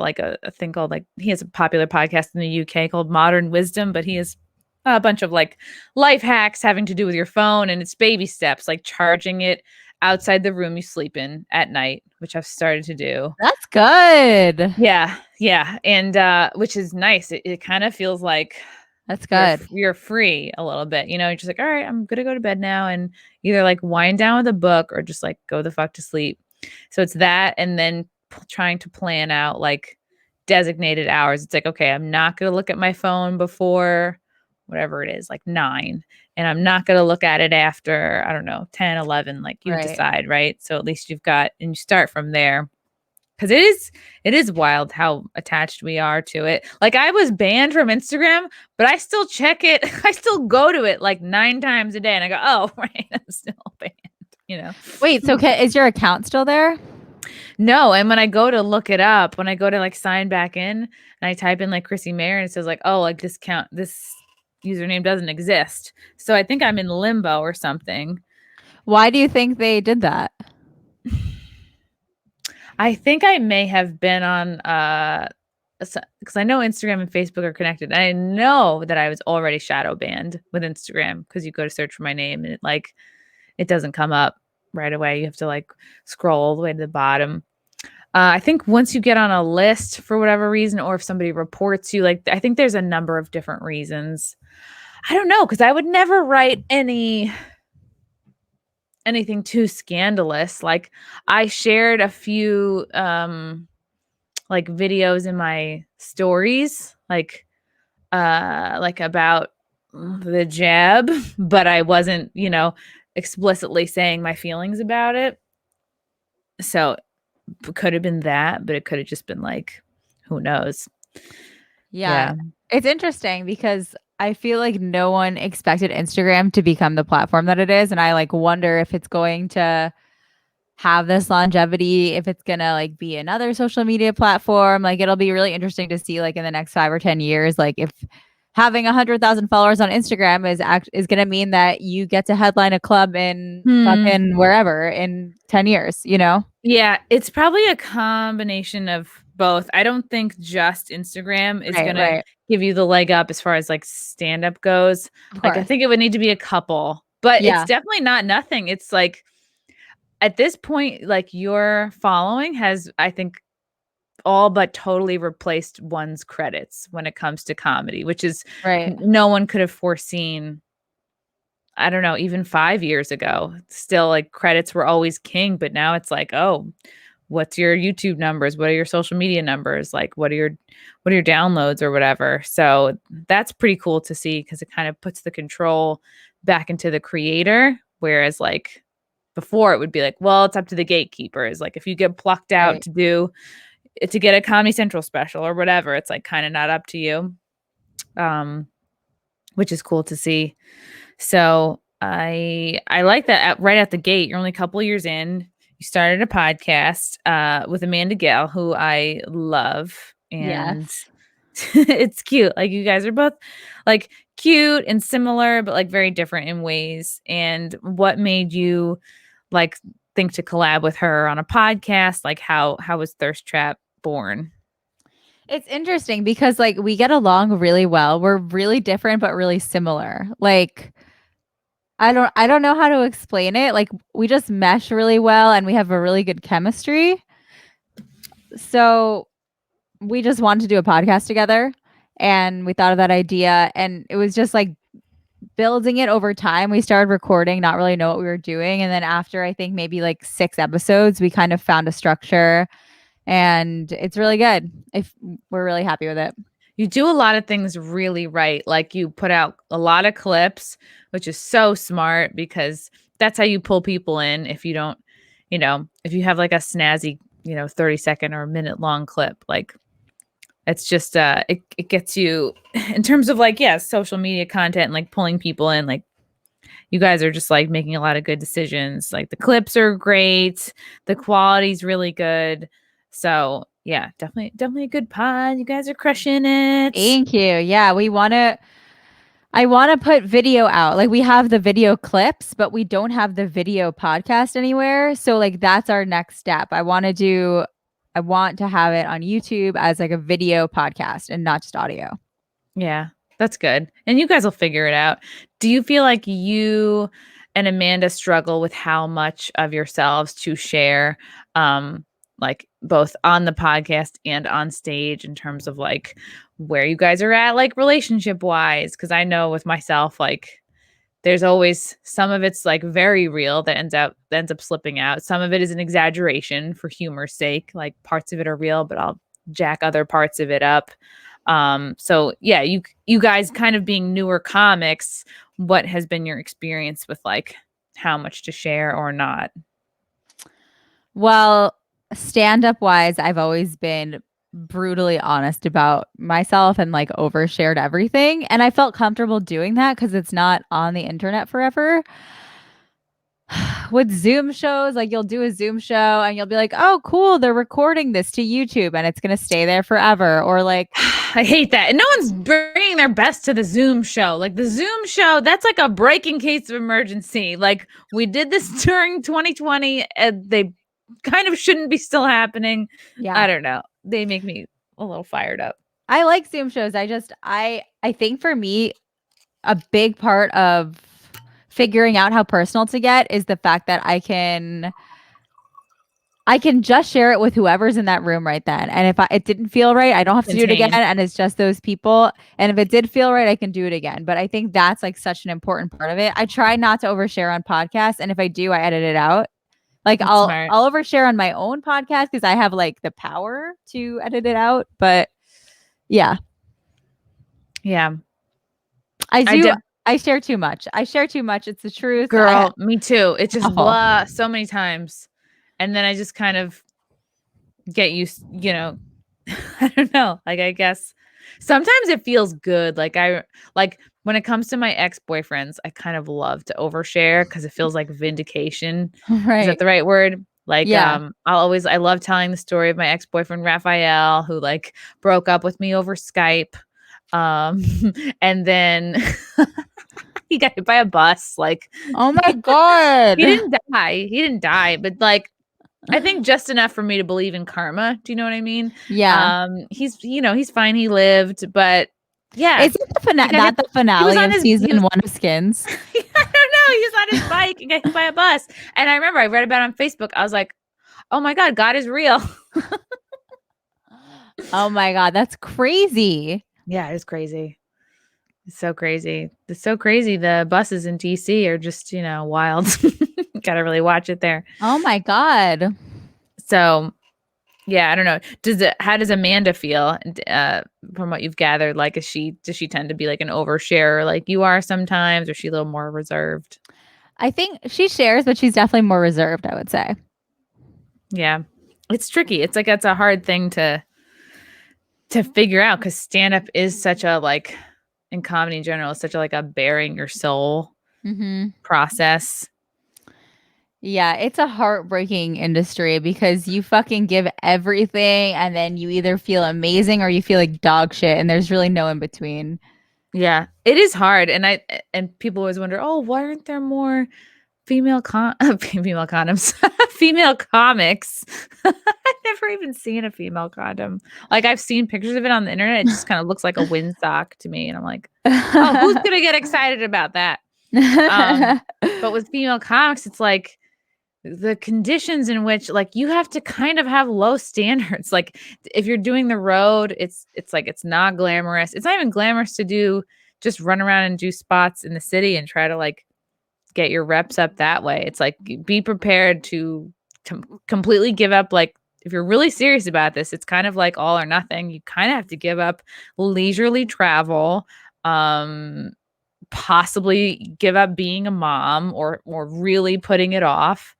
thing called, like, he has a popular podcast in the UK called Modern Wisdom, but he has a bunch of like life hacks having to do with your phone, and it's baby steps, like charging it outside the room you sleep in at night, which I've started to do. That's good. Yeah, yeah, and which is nice. It kind of feels like That's you're good. you're free a little bit, you're just like, all right, I'm gonna go to bed now, and either like wind down with a book or just like go the fuck to sleep. So it's that, and then trying to plan out like designated hours. It's like, okay, I'm not gonna look at my phone before whatever it is, like 9, and I'm not gonna look at it after, I don't know, 10, 11. Like you Right. decide, right? So at least you've got, and you start from there. Because it is wild how attached we are to it. Like I was banned from Instagram, but I still check it. I still go to it like 9 times a day, and I go, oh, right, I'm still banned. You know. Wait, so is your account still there? No, and when I go to look it up, when I go to like sign back in, and I type in like Chrissie Mayer, and it says like, oh, like this username doesn't exist. So I think I'm in limbo or something. Why do you think they did that? I think I may have been on because I know Instagram and Facebook are connected. And I know that I was already shadow banned with Instagram because you go to search for my name and it doesn't come up right away. You have to like scroll all the way to the bottom. I think once you get on a list for whatever reason, or if somebody reports you, like I think there's a number of different reasons. I don't know, because I would never write anything too scandalous. Like I shared a few like videos in my stories, like about the jab, but I wasn't, explicitly saying my feelings about it. So could have been that, but it could have just been like, who knows? Yeah. Yeah. It's interesting because I feel like no one expected Instagram to become the platform that it is. And I like wonder if it's going to have this longevity, if it's gonna like be another social media platform. Like it'll be really interesting to see like in the next 5 or 10 years, like if having 100,000 followers on Instagram is gonna mean that you get to headline a club in Hmm. fucking wherever in 10 years, you know? Yeah, it's probably a combination of both. I don't think just Instagram is Right, gonna right. give you the leg up as far as like stand up goes. Of Like I course. think it would need to be a couple, but it's Yeah. definitely not nothing. It's like at this point, like your following has, I think, all but totally replaced one's credits when it comes to comedy, which is Right. no one could have foreseen. I don't know, even 5 years ago. Still, like credits were always king, but now it's like, oh, what's your YouTube numbers? What are your social media numbers? Like what are your downloads or whatever? So that's pretty cool to see because it kind of puts the control back into the creator. Whereas like before it would be like, well, it's up to the gatekeepers. Like if you get plucked out Right. to get a Comedy Central special or whatever, it's like kind of not up to you. Um, which is cool to see. So I like that right at the gate. You're only a couple years in. You started a podcast with Amanda Gale, who I love, and Yes. it's cute. Like you guys are both like cute and similar, but like very different in ways. And what made you like think to collab with her on a podcast? Like how was Thirst Trap born? It's interesting because like we get along really well. We're really different but really similar. Like I don't know how to explain it. Like we just mesh really well and we have a really good chemistry. So we just wanted to do a podcast together and we thought of that idea and it was just like building it over time. We started recording, not really know what we were doing, and then after I think maybe like 6 episodes, we kind of found a structure and it's really good. If we're really happy with it. You do a lot of things really right. Like you put out a lot of clips, which is so smart because that's how you pull people in. If you don't, if you have like a snazzy, 30-second or a minute long clip, like it's just it gets you in terms of like, yeah, social media content and like pulling people in, like you guys are just like making a lot of good decisions. Like the clips are great, the quality's really good. So yeah, definitely a good pod. You guys are crushing it. Thank you. Yeah, I want to put video out. Like we have the video clips, but we don't have the video podcast anywhere. So like that's our next step. I want to have it on YouTube as like a video podcast and not just audio. Yeah, that's good. And you guys will figure it out. Do you feel like you and Amanda struggle with how much of yourselves to share, like both on the podcast and on stage in terms of like where you guys are at, like relationship wise? Because I know with myself, like there's always some of it's like very real that ends up slipping out. Some of it is an exaggeration for humor's sake. Like parts of it are real, but I'll jack other parts of it up. So yeah, you guys kind of being newer comics, what has been your experience with like how much to share or not? Well, stand up wise, I've always been brutally honest about myself and like overshared everything. And I felt comfortable doing that because it's not on the internet forever. With Zoom shows, like you'll do a Zoom show and you'll be like, oh, cool, they're recording this to YouTube and it's going to stay there forever. Or like, I hate that. And no one's bringing their best to the Zoom show. Like the Zoom show, that's like a breaking case of emergency. Like we did this during 2020 and they kind of shouldn't be still happening. yeah. I don't know. They make me a little fired up. I like Zoom shows. I think for me, a big part of figuring out how personal to get is the fact that I can just share it with whoever's in that room right then. And if it didn't feel right, I don't have to do it again. Contained. And it's just those people. And if it did feel right, I can do it again. But I think that's like such an important part of it. I try not to overshare on podcasts. And if I do, I edit it out. Like That's I'll smart. I'll overshare on my own podcast because I have like the power to edit it out. But yeah. Yeah. I share too much. I share too much. It's the truth. Girl, me too. It's just Awful. blah so many times. And then I just kind of get used, I don't know. Like, I guess sometimes it feels good. Like when it comes to my ex-boyfriends, I kind of love to overshare because it feels like vindication. Right. Is that the right word? Like, Yeah. I love telling the story of my ex-boyfriend, Raphael, who like broke up with me over Skype. And then he got hit by a bus. Like, Oh my God. he didn't die, but like, I think just enough for me to believe in karma. Do you know what I mean? Yeah. He's fine. He lived, but yeah. Is it not the finale of season 1 of Skins? I don't know. He was on his bike and got hit by a bus. And I remember I read about it on Facebook. I was like, oh my God, God is real. Oh my God, that's crazy. Yeah, it's crazy. It's so crazy. It's so crazy. The buses in DC are just, wild. Gotta really watch it there. Oh my God. So yeah, I don't know. How does Amanda feel from what you've gathered? Like, does she tend to be like an oversharer like you are sometimes, or is she a little more reserved? I think she shares, but she's definitely more reserved, I would say. Yeah. It's tricky. It's like, it's a hard thing to figure out because stand-up is such a, like, in comedy in general, it's such a, like, a bearing your soul process. Yeah, it's a heartbreaking industry because you fucking give everything and then you either feel amazing or you feel like dog shit, and there's really no in between. Yeah, it is hard. And people always wonder, oh, why aren't there more female condoms, female comics? I've never even seen a female condom. Like, I've seen pictures of it on the internet. It just kind of looks like a windsock to me. And I'm like, oh, who's going to get excited about that? But with female comics, it's like the conditions in which, like, you have to kind of have low standards. Like, if you're doing the road, it's like, it's not glamorous. It's not even glamorous to just run around and do spots in the city and try to, like, get your reps up that way. It's like, be prepared to completely give up. Like, if you're really serious about this, it's kind of like all or nothing. You kind of have to give up leisurely travel, possibly give up being a mom, or really putting it off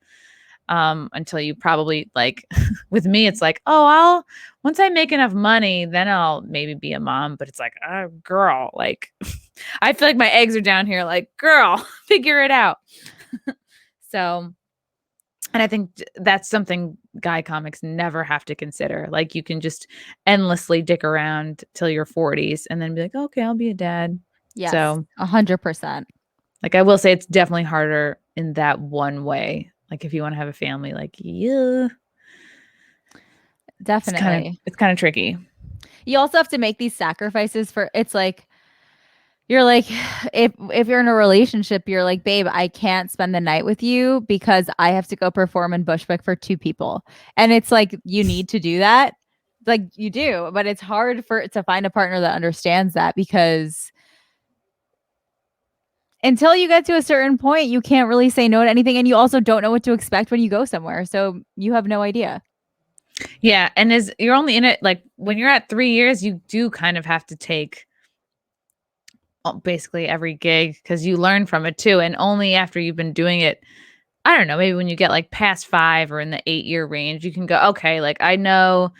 until you probably, like, with me, it's like, oh, once I make enough money, then I'll maybe be a mom. But it's like, oh, girl, like, I feel like my eggs are down here, like, girl, figure it out. So, and I think that's something guy comics never have to consider. Like, you can just endlessly dick around till your 40s and then be like, okay, I'll be a dad. Yes, so 100%. Like, I will say it's definitely harder in that one way. Like, if you want to have a family, like, yeah, definitely. It's kind of tricky. You also have to make these sacrifices it's like, you're like, if you're in a relationship, you're like, babe, I can't spend the night with you because I have to go perform in Bushwick for 2 people. And it's like, you need to do that. Like, you do, but it's hard to find a partner that understands that, because until you get to a certain point, you can't really say no to anything. And you also don't know what to expect when you go somewhere. So you have no idea. Yeah. And you're only in it, like, when you're at 3 years, you do kind of have to take basically every gig because you learn from it too. And only after you've been doing it, I don't know, maybe when you get like past 5 or in the 8-year range, you can go, okay, like, I know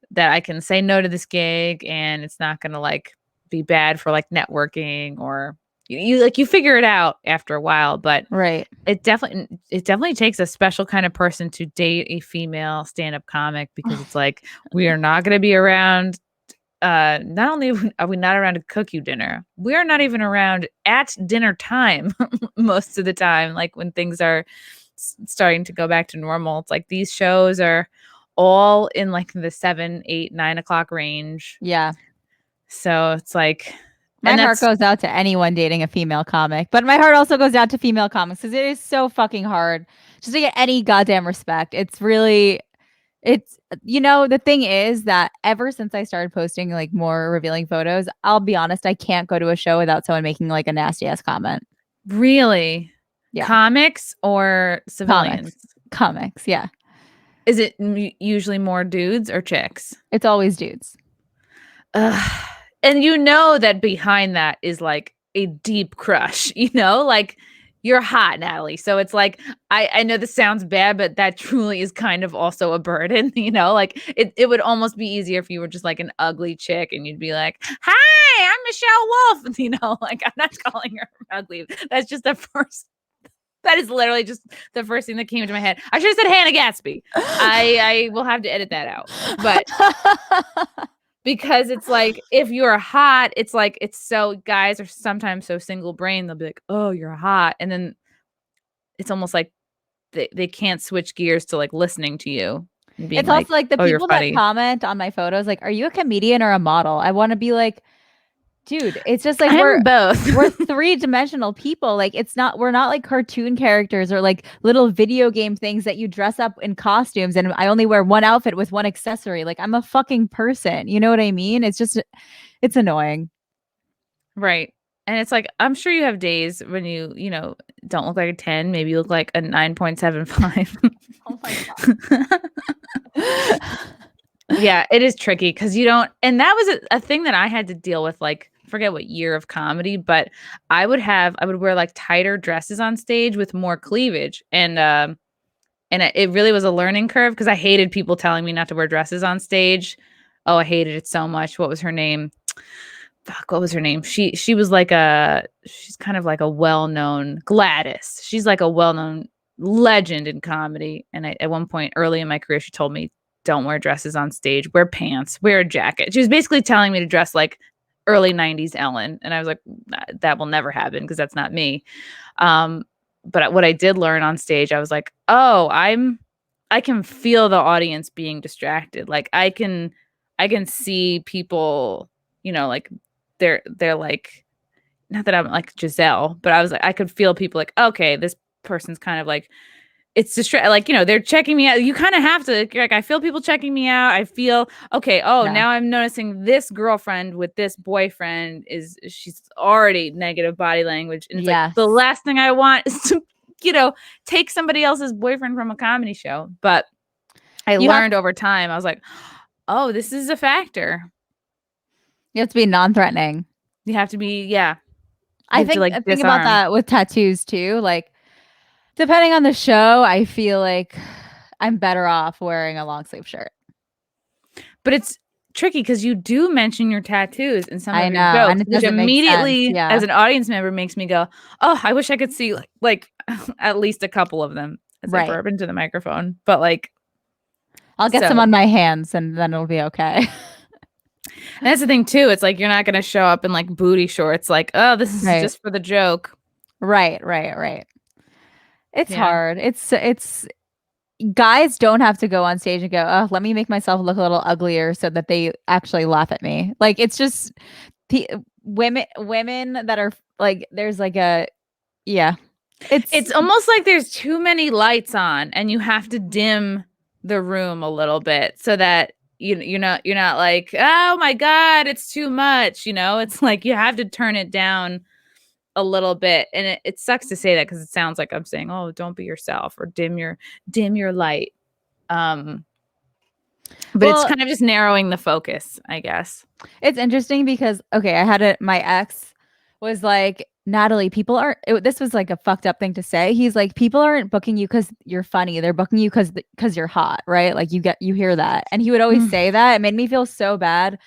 that I can say no to this gig and it's not going to, like, be bad for, like, networking, or you figure it out after a while. But right, it definitely takes a special kind of person to date a female stand-up comic, because it's like, we are not going to be around. Not only are we not around to cook you dinner, we are not even around at dinner time most of the time. Like, when things are starting to go back to normal, it's like these shows are all in like the 7, 8, 9 o'clock range. Yeah. So it's like, My and heart that's goes out to anyone dating a female comic, but my heart also goes out to female comics because it is so fucking hard just to get any goddamn respect. It's the thing is that ever since I started posting like more revealing photos, I'll be honest, I can't go to a show without someone making like a nasty ass comment. really Yeah. comics or civilians. Comics, yeah. Is it usually more dudes or chicks? It's always dudes. And that behind that is like a deep crush, like you're hot, Natalie. So it's like, I know this sounds bad, but that truly is kind of also a burden, like it would almost be easier if you were just like an ugly chick and you'd be like, hi, I'm Michelle Wolf, like I'm not calling her ugly. That's just that is literally just the first thing that came into my head. I should have said Hannah Gatsby. I will have to edit that out. But because it's like, if you're hot, it's like, it's so, guys are sometimes so single brain. They'll be like, oh, you're hot. And then it's almost like they can't switch gears to like listening to you. It's also like the people that comment on my photos, like, are you a comedian or a model? I want to be like, dude, it's just like we're both. We're three-dimensional people. Like we're not like cartoon characters or like little video game things that you dress up in costumes and I only wear one outfit with one accessory. Like I'm a fucking person. You know what I mean? It's annoying. Right. And it's like, I'm sure you have days when you don't look like a 10, maybe you look like a 9.75. Oh my God. Yeah, it is tricky because you don't, and that was a thing that I had to deal with, like, forget what year of comedy, but I would wear like tighter dresses on stage with more cleavage. And it really was a learning curve because I hated people telling me not to wear dresses on stage. Oh, I hated it so much. What was her name? Fuck, what was her name? She was like she's kind of like a well-known Gladys. She's like a well-known legend in comedy. And at one point early in my career, she told me, don't wear dresses on stage, wear pants, wear a jacket. She was basically telling me to dress like early 90s Ellen. And I was like, that will never happen because that's not me. But what I did learn on stage, I was like, oh, I can feel the audience being distracted. Like I can see people, like they're like, not that I'm like Giselle, but I was like, I could feel people like, okay, this person's kind of like, it's like, they're checking me out. You kind of have to, like, I feel people checking me out. I feel, okay, now I'm noticing this girlfriend with this boyfriend she's already negative body language. And it's like, the last thing I want is to, take somebody else's boyfriend from a comedy show. But I learned over time, I was like, oh, this is a factor. You have to be non-threatening. You have to be, yeah. I think about that with tattoos too. Like, depending on the show, I feel like I'm better off wearing a long sleeve shirt. But it's tricky because you do mention your tattoos in some of your jokes, which immediately, as an audience member, makes me go, "Oh, I wish I could see like at least a couple of them." As I burp into the microphone, but like, I'll get some on my hands, and then it'll be okay. And that's the thing too. It's like you're not gonna show up in like booty shorts. Like, oh, this is just for the joke. Right. It's hard. It's guys don't have to go on stage and go, oh, let me make myself look a little uglier so that they actually laugh at me. Like, it's just women that are like, there's like it's almost like there's too many lights on and you have to dim the room a little bit so that you're not like, oh my God, it's too much. It's like you have to turn it down a little bit. And it sucks to say that because it sounds like I'm saying, oh, don't be yourself or dim your light. But it's kind of just narrowing the focus, I guess. It's interesting because, okay, my ex was like, Natalie, people aren't, this was like a fucked up thing to say. He's like, people aren't booking you because you're funny. They're booking you because you're hot, right? Like you hear that. And he would always say that. It made me feel so bad.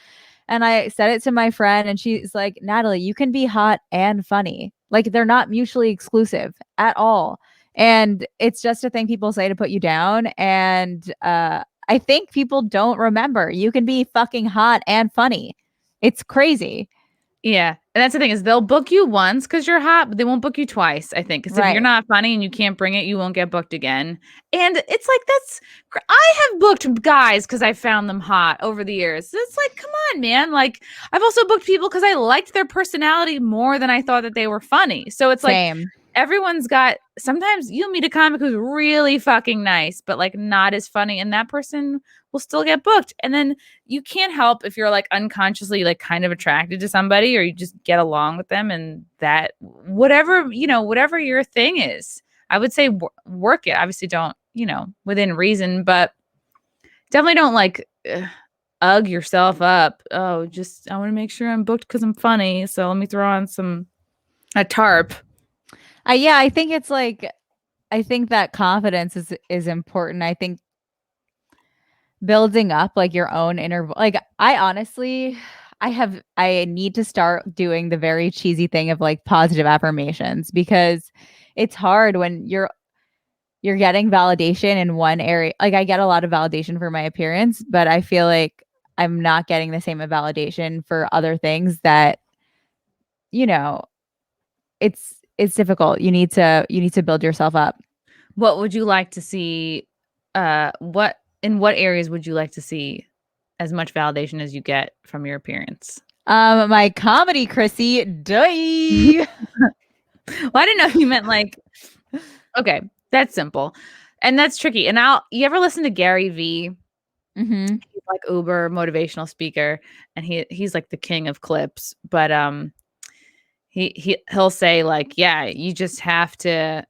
And I said it to my friend and she's like, Natalie, you can be hot and funny. Like they're not mutually exclusive at all. And it's just a thing people say to put you down. And I think people don't remember you can be fucking hot and funny. It's crazy. Yeah. And that's the thing is they'll book you once because you're hot, but they won't book you twice, I think. Because if you're Right. not funny and you can't bring it, you won't get booked again. And it's like I have booked guys because I found them hot over the years. It's like, come on, man. Like I've also booked people because I liked their personality more than I thought that they were funny. So it's like Same. everyone's got sometimes you'll meet a comic who's really fucking nice, but like not as funny, and that person will still get booked. And then you can't help if you're like unconsciously like kind of attracted to somebody or you just get along with them and that whatever, whatever your thing is, I would say work it. Obviously don't, within reason, but definitely don't like ugh yourself up. Oh, just I want to make sure I'm booked because I'm funny. So let me throw on a tarp. Yeah, I think it's like I think that confidence is important. I think building up like your own inner like I honestly I need to start doing the very cheesy thing of like positive affirmations because it's hard when you're getting validation in one area. Like I get a lot of validation for my appearance, but I feel like I'm not getting the same validation for other things that you know, it's difficult. You need to build yourself up. What would you like to see? What in what areas would you like to see as much validation as you get from your appearance? My comedy, Chrissy. Duh. Well, I didn't know you meant like okay, that's simple. And that's tricky. And you ever listen to Gary V? Mhm. He's like uber motivational speaker and he's like the king of clips, but he'll say like, yeah, you just have to,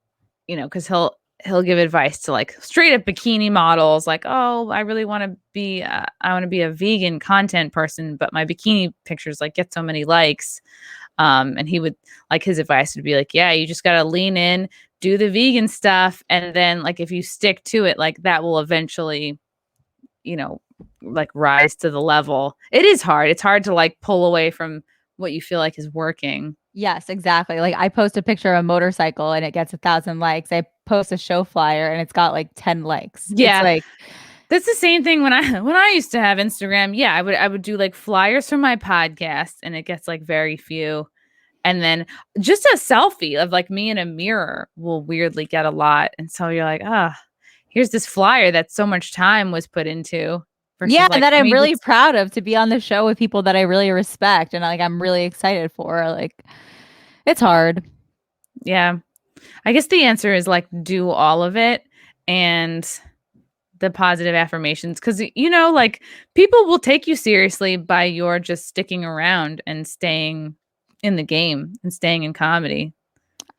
because he'll give advice to like straight up bikini models, like, oh, I want to be a vegan content person, but my bikini pictures like get so many likes. And he would like his advice would be like, yeah, you just gotta lean in, do the vegan stuff, and then like if you stick to it, like that will eventually, you know, like rise to the level. It is hard. It's hard to like pull away from what you feel like is working. Yes, exactly. Like I post a picture of a motorcycle and it gets 1,000 likes. I post a show flyer and it's got like 10 likes. It's Yeah. like, That's the same thing when I used to have Instagram. Yeah, I would do like flyers for my podcast and it gets like very few. And then just a selfie of like me in a mirror will weirdly get a lot. And so you're like, ah, here's this flyer that so much time was put into yeah, versus like that let I'm me really just proud of to be on the show with people that I really respect and like I'm really excited for. Like it's hard. yeah. I guess the answer is like do all of it and the positive affirmations because like people will take you seriously by your just sticking around and staying in the game and staying in comedy.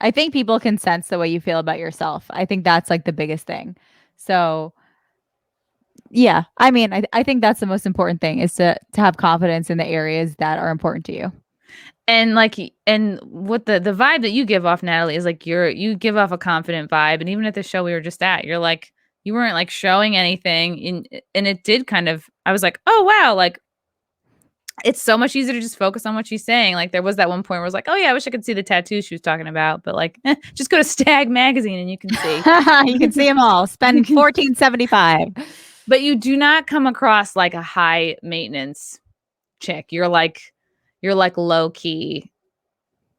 I think people can sense the way you feel about yourself. I think that's like the biggest thing. So yeah, I mean, I think that's the most important thing is to have confidence in the areas that are important to you. And like and what the vibe that you give off, Natalie, is like you give off a confident vibe. And even at the show we were just at, you're like you weren't like showing anything and it did kind of I was like, oh wow, like it's so much easier to just focus on what she's saying. Like there was that one point where I was like, oh yeah, I wish I could see the tattoos she was talking about, but like just go to Stag Magazine and you can see. You can see them all. Spend 14.75. But you do not come across like a high maintenance chick. You're like low key.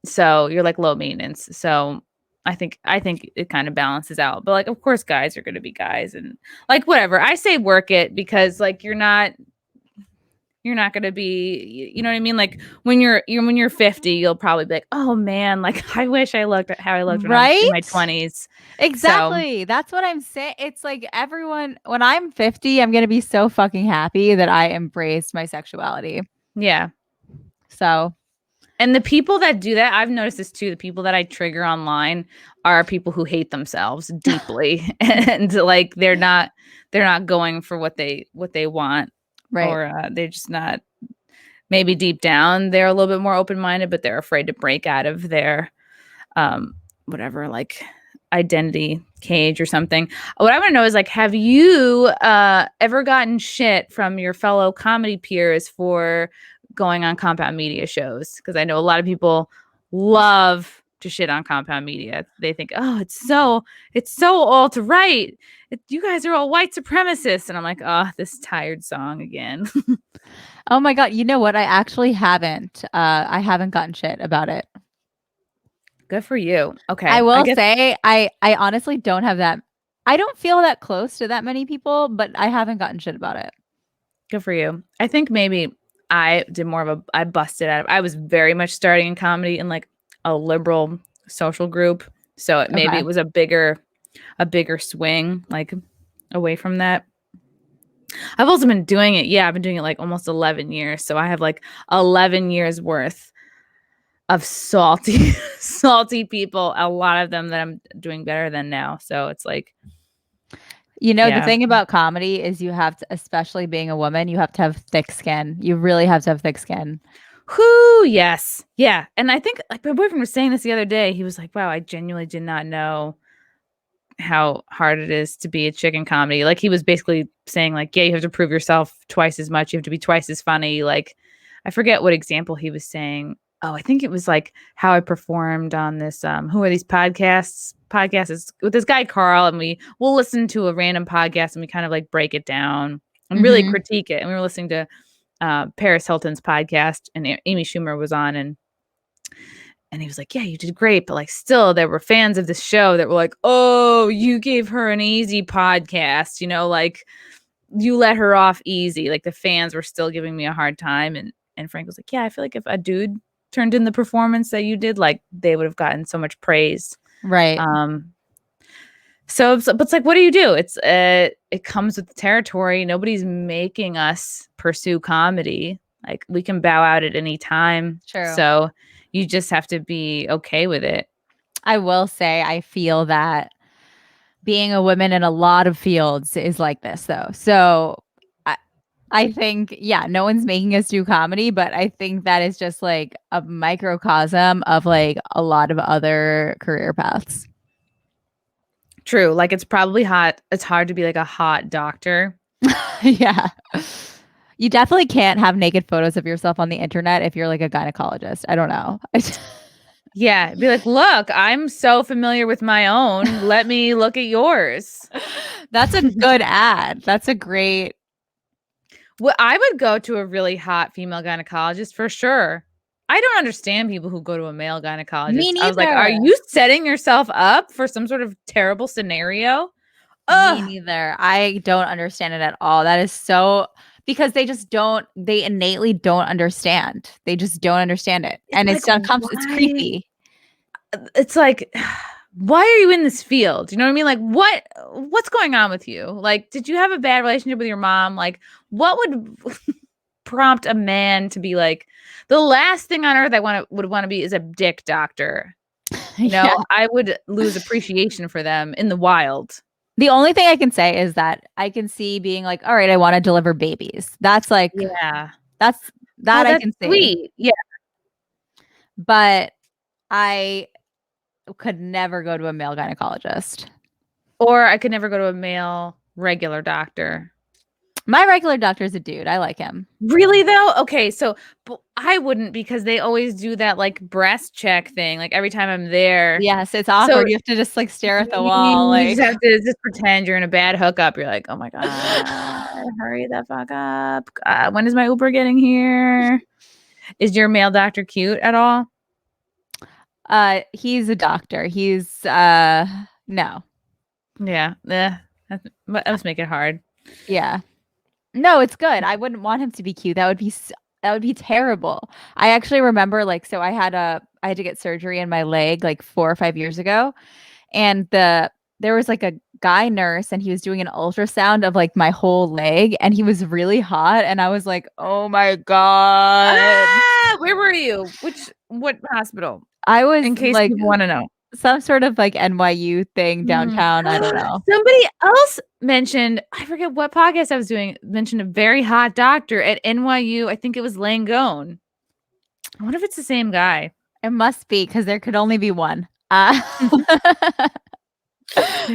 So you're like low maintenance. So I think it kind of balances out. But like of course guys are gonna be guys and like whatever. I say work it because like you're not gonna be you know what I mean? Like when you're 50, you'll probably be like, oh man, like I wish I looked at how I looked when I was in Right? my 20s. So Exactly. That's what I'm saying. It's like everyone, when I'm 50, I'm going to be so fucking happy that I embraced my sexuality. yeah. So, And the people that do that, I've noticed this too. The people that I trigger online are people who hate themselves deeply, and like they're not going for what they want, right. or they're just not. Maybe deep down they're a little bit more open minded, but they're afraid to break out of their whatever like identity cage or something. What I want to know is like, have you ever gotten shit from your fellow comedy peers for going on compound media shows? Because I know a lot of people love to shit on Compound Media. They think, oh, it's so alt-right. You guys are all white supremacists. And I'm like, oh, this tired song again. Oh my God. You know what? I actually haven't. I haven't gotten shit about it. Good for you. Okay. I I will guess say I honestly don't have that. I don't feel that close to that many people, but I haven't gotten shit about it. good for you. I think maybe I did more of I busted out. I was very much starting in comedy in like a liberal social group. So maybe Okay. it was a bigger swing, like away from that. I've also been doing it. Yeah, I've been doing it like almost 11 years. So I have like 11 years worth of salty, salty people. A lot of them that I'm doing better than now. So it's like, You know, the yeah. thing about comedy is you have to, especially being a woman, you have to have thick skin. You really have to have thick skin. Whoo, yes. Yeah. And I think like my boyfriend was saying this the other day. He was like, wow, I genuinely did not know how hard it is to be a chick in comedy. Like he was basically saying like, yeah, you have to prove yourself twice as much. You have to be twice as funny. Like I forget what example he was saying. Oh, I think it was like how I performed on this who are these podcasts? Podcast is with this guy Carl, and we'll listen to a random podcast and we kind of like break it down and really Mm-hmm. critique it. And we were listening to Paris Hilton's podcast, and Amy Schumer was on, and he was like, yeah, you did great. But like, still, there were fans of the show that were like, oh, you gave her an easy podcast, like you let her off easy. Like the fans were still giving me a hard time. And Frank was like, yeah, I feel like if a dude turned in the performance that you did, like they would have gotten so much praise. Right. So, but it's like, what do you do? It comes with the territory. Nobody's making us pursue comedy. Like we can bow out at any time. True. So you just have to be okay with it. I will say I feel that being a woman in a lot of fields is like this though. So I think, yeah, no one's making us do comedy, but I think that is just like a microcosm of like a lot of other career paths. True. Like it's probably hot. It's hard to be like a hot doctor. Yeah. You definitely can't have naked photos of yourself on the internet if you're like a gynecologist. I don't know. Yeah. Be like, look, I'm so familiar with my own. Let me look at yours. That's a good ad. That's a great. Well, I would go to a really hot female gynecologist for sure. I don't understand people who go to a male gynecologist. Me I was like, are neither. you setting yourself up for some sort of terrible scenario? Me Ugh. neither. I don't understand it at all. That is so because they innately don't understand. They just don't understand it. And it's like, uncomfortable. It's creepy. It's like, why are you in this field? You know what I mean? Like, what's going on with you? Like, did you have a bad relationship with your mom? Like, what would prompt a man to be like, the last thing on earth I would want to be is a dick doctor. Yeah. I would lose appreciation for them in the wild. The only thing I can say is that I can see being like, all right, I want to deliver babies. That's like, Yeah, that's that's I can see. sweet. Yeah, But I could never go to a male gynecologist. or I could never go to a male regular doctor. My regular doctor is a dude. I like him. Really though? Okay, so I wouldn't because they always do that like breast check thing. Like every time I'm there. Yes, it's awkward. So you have to just like stare at the wall. you Like just have to just pretend you're in a bad hookup. You're like, oh my God, hurry the fuck up. When is my Uber getting here? Is your male doctor cute at all? he's a doctor. He's no. Yeah. That must make it hard. Yeah. No, it's good. I wouldn't want him to be cute. That would be terrible. I actually remember like so I had to get surgery in my leg like 4 or 5 years ago, and there was like a guy nurse and he was doing an ultrasound of like my whole leg and he was really hot and I was like, "Oh my God." Where were you? What hospital? I was In case like you want to know. some sort of like NYU thing downtown. I don't know. Somebody else mentioned, I forget what podcast I was doing, mentioned a very hot doctor at NYU. I think it was Langone. I wonder if it's the same guy. It must be because there could only be one. There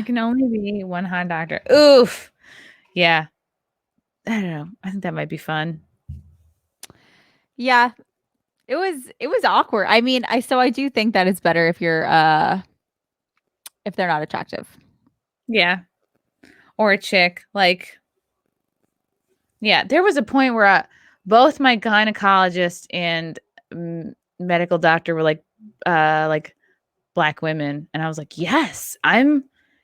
can only be one hot doctor. Oof. Yeah. I don't know. I think that might be fun. Yeah. It was awkward. I mean, I do think that it's better if you're if they're not attractive. Yeah. Or a chick. Like, yeah, there was a point where both my gynecologist and medical doctor were like black women, and I was like, yes,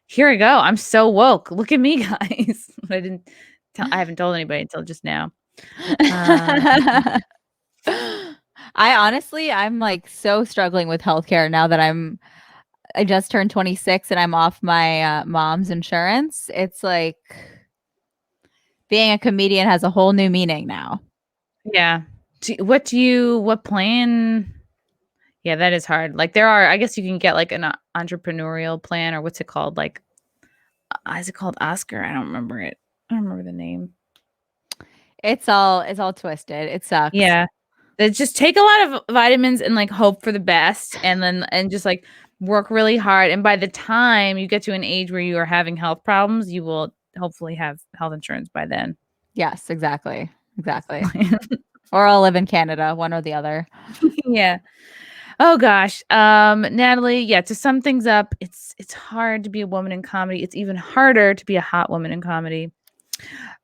here I go. I'm so woke. Look at me, guys. I haven't told anybody until just now. I'm like so struggling with healthcare now that I just turned 26 and I'm off my mom's insurance. It's like being a comedian has a whole new meaning now. Yeah. What plan? Yeah, that is hard. Like I guess you can get like an entrepreneurial plan, or what's it called? Like, is it called Oscar? I don't remember it. I don't remember the name. It's all twisted. It sucks. Yeah. Just take a lot of vitamins and like hope for the best, and just like work really hard. And by the time you get to an age where you are having health problems, you will hopefully have health insurance by then. Yes, exactly. Exactly. Or I'll live in Canada, one or the other. Yeah. Oh gosh. Natalie, yeah, to sum things up, it's hard to be a woman in comedy. It's even harder to be a hot woman in comedy.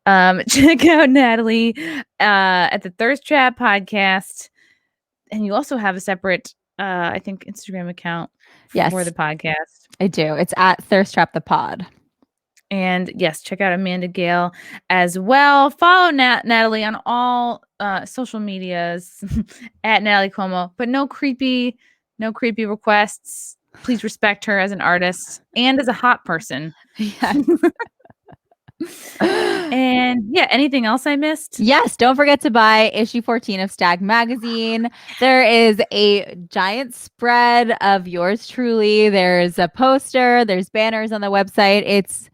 Check out Natalie at the Thirst Trap podcast. And you also have a separate I think Instagram account for the podcast. I do. It's at Thirst Trap the Pod. And yes, check out Amanda Gale as well. Follow Natalie on all social medias at Natalie Cuomo, but no creepy requests. Please respect her as an artist and as a hot person. Yes. And yeah, anything else I missed? Yes, don't forget to buy issue 14 of Stag Magazine. There is a giant spread of yours truly. There's a poster, there's banners on the website. It's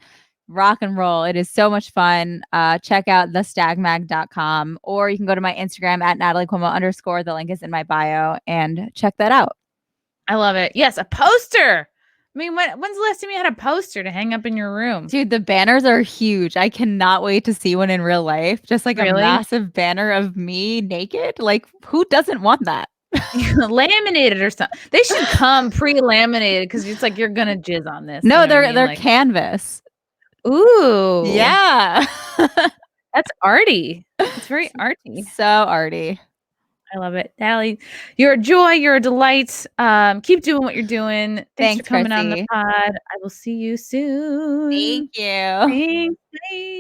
rock and roll. It is so much fun. Check out thestagmag.com, or you can go to my Instagram at Natalie Cuomo _. The link is in my bio, and check that out. I love it. Yes, a poster. I mean, when's the last time you had a poster to hang up in your room? Dude, the banners are huge. I cannot wait to see one in real life. Just like a massive banner of me naked. Like, who doesn't want that? Laminated or something. They should come pre-laminated, because it's like you're gonna jizz on this. No, you know they're like, canvas. Ooh. Yeah. That's arty. It's very arty. So arty. I love it. Natalie, you're a joy. You're a delight. Keep doing what you're doing. Thanks for coming on the pod. I will see you soon. Thank you. Thanks. Bye.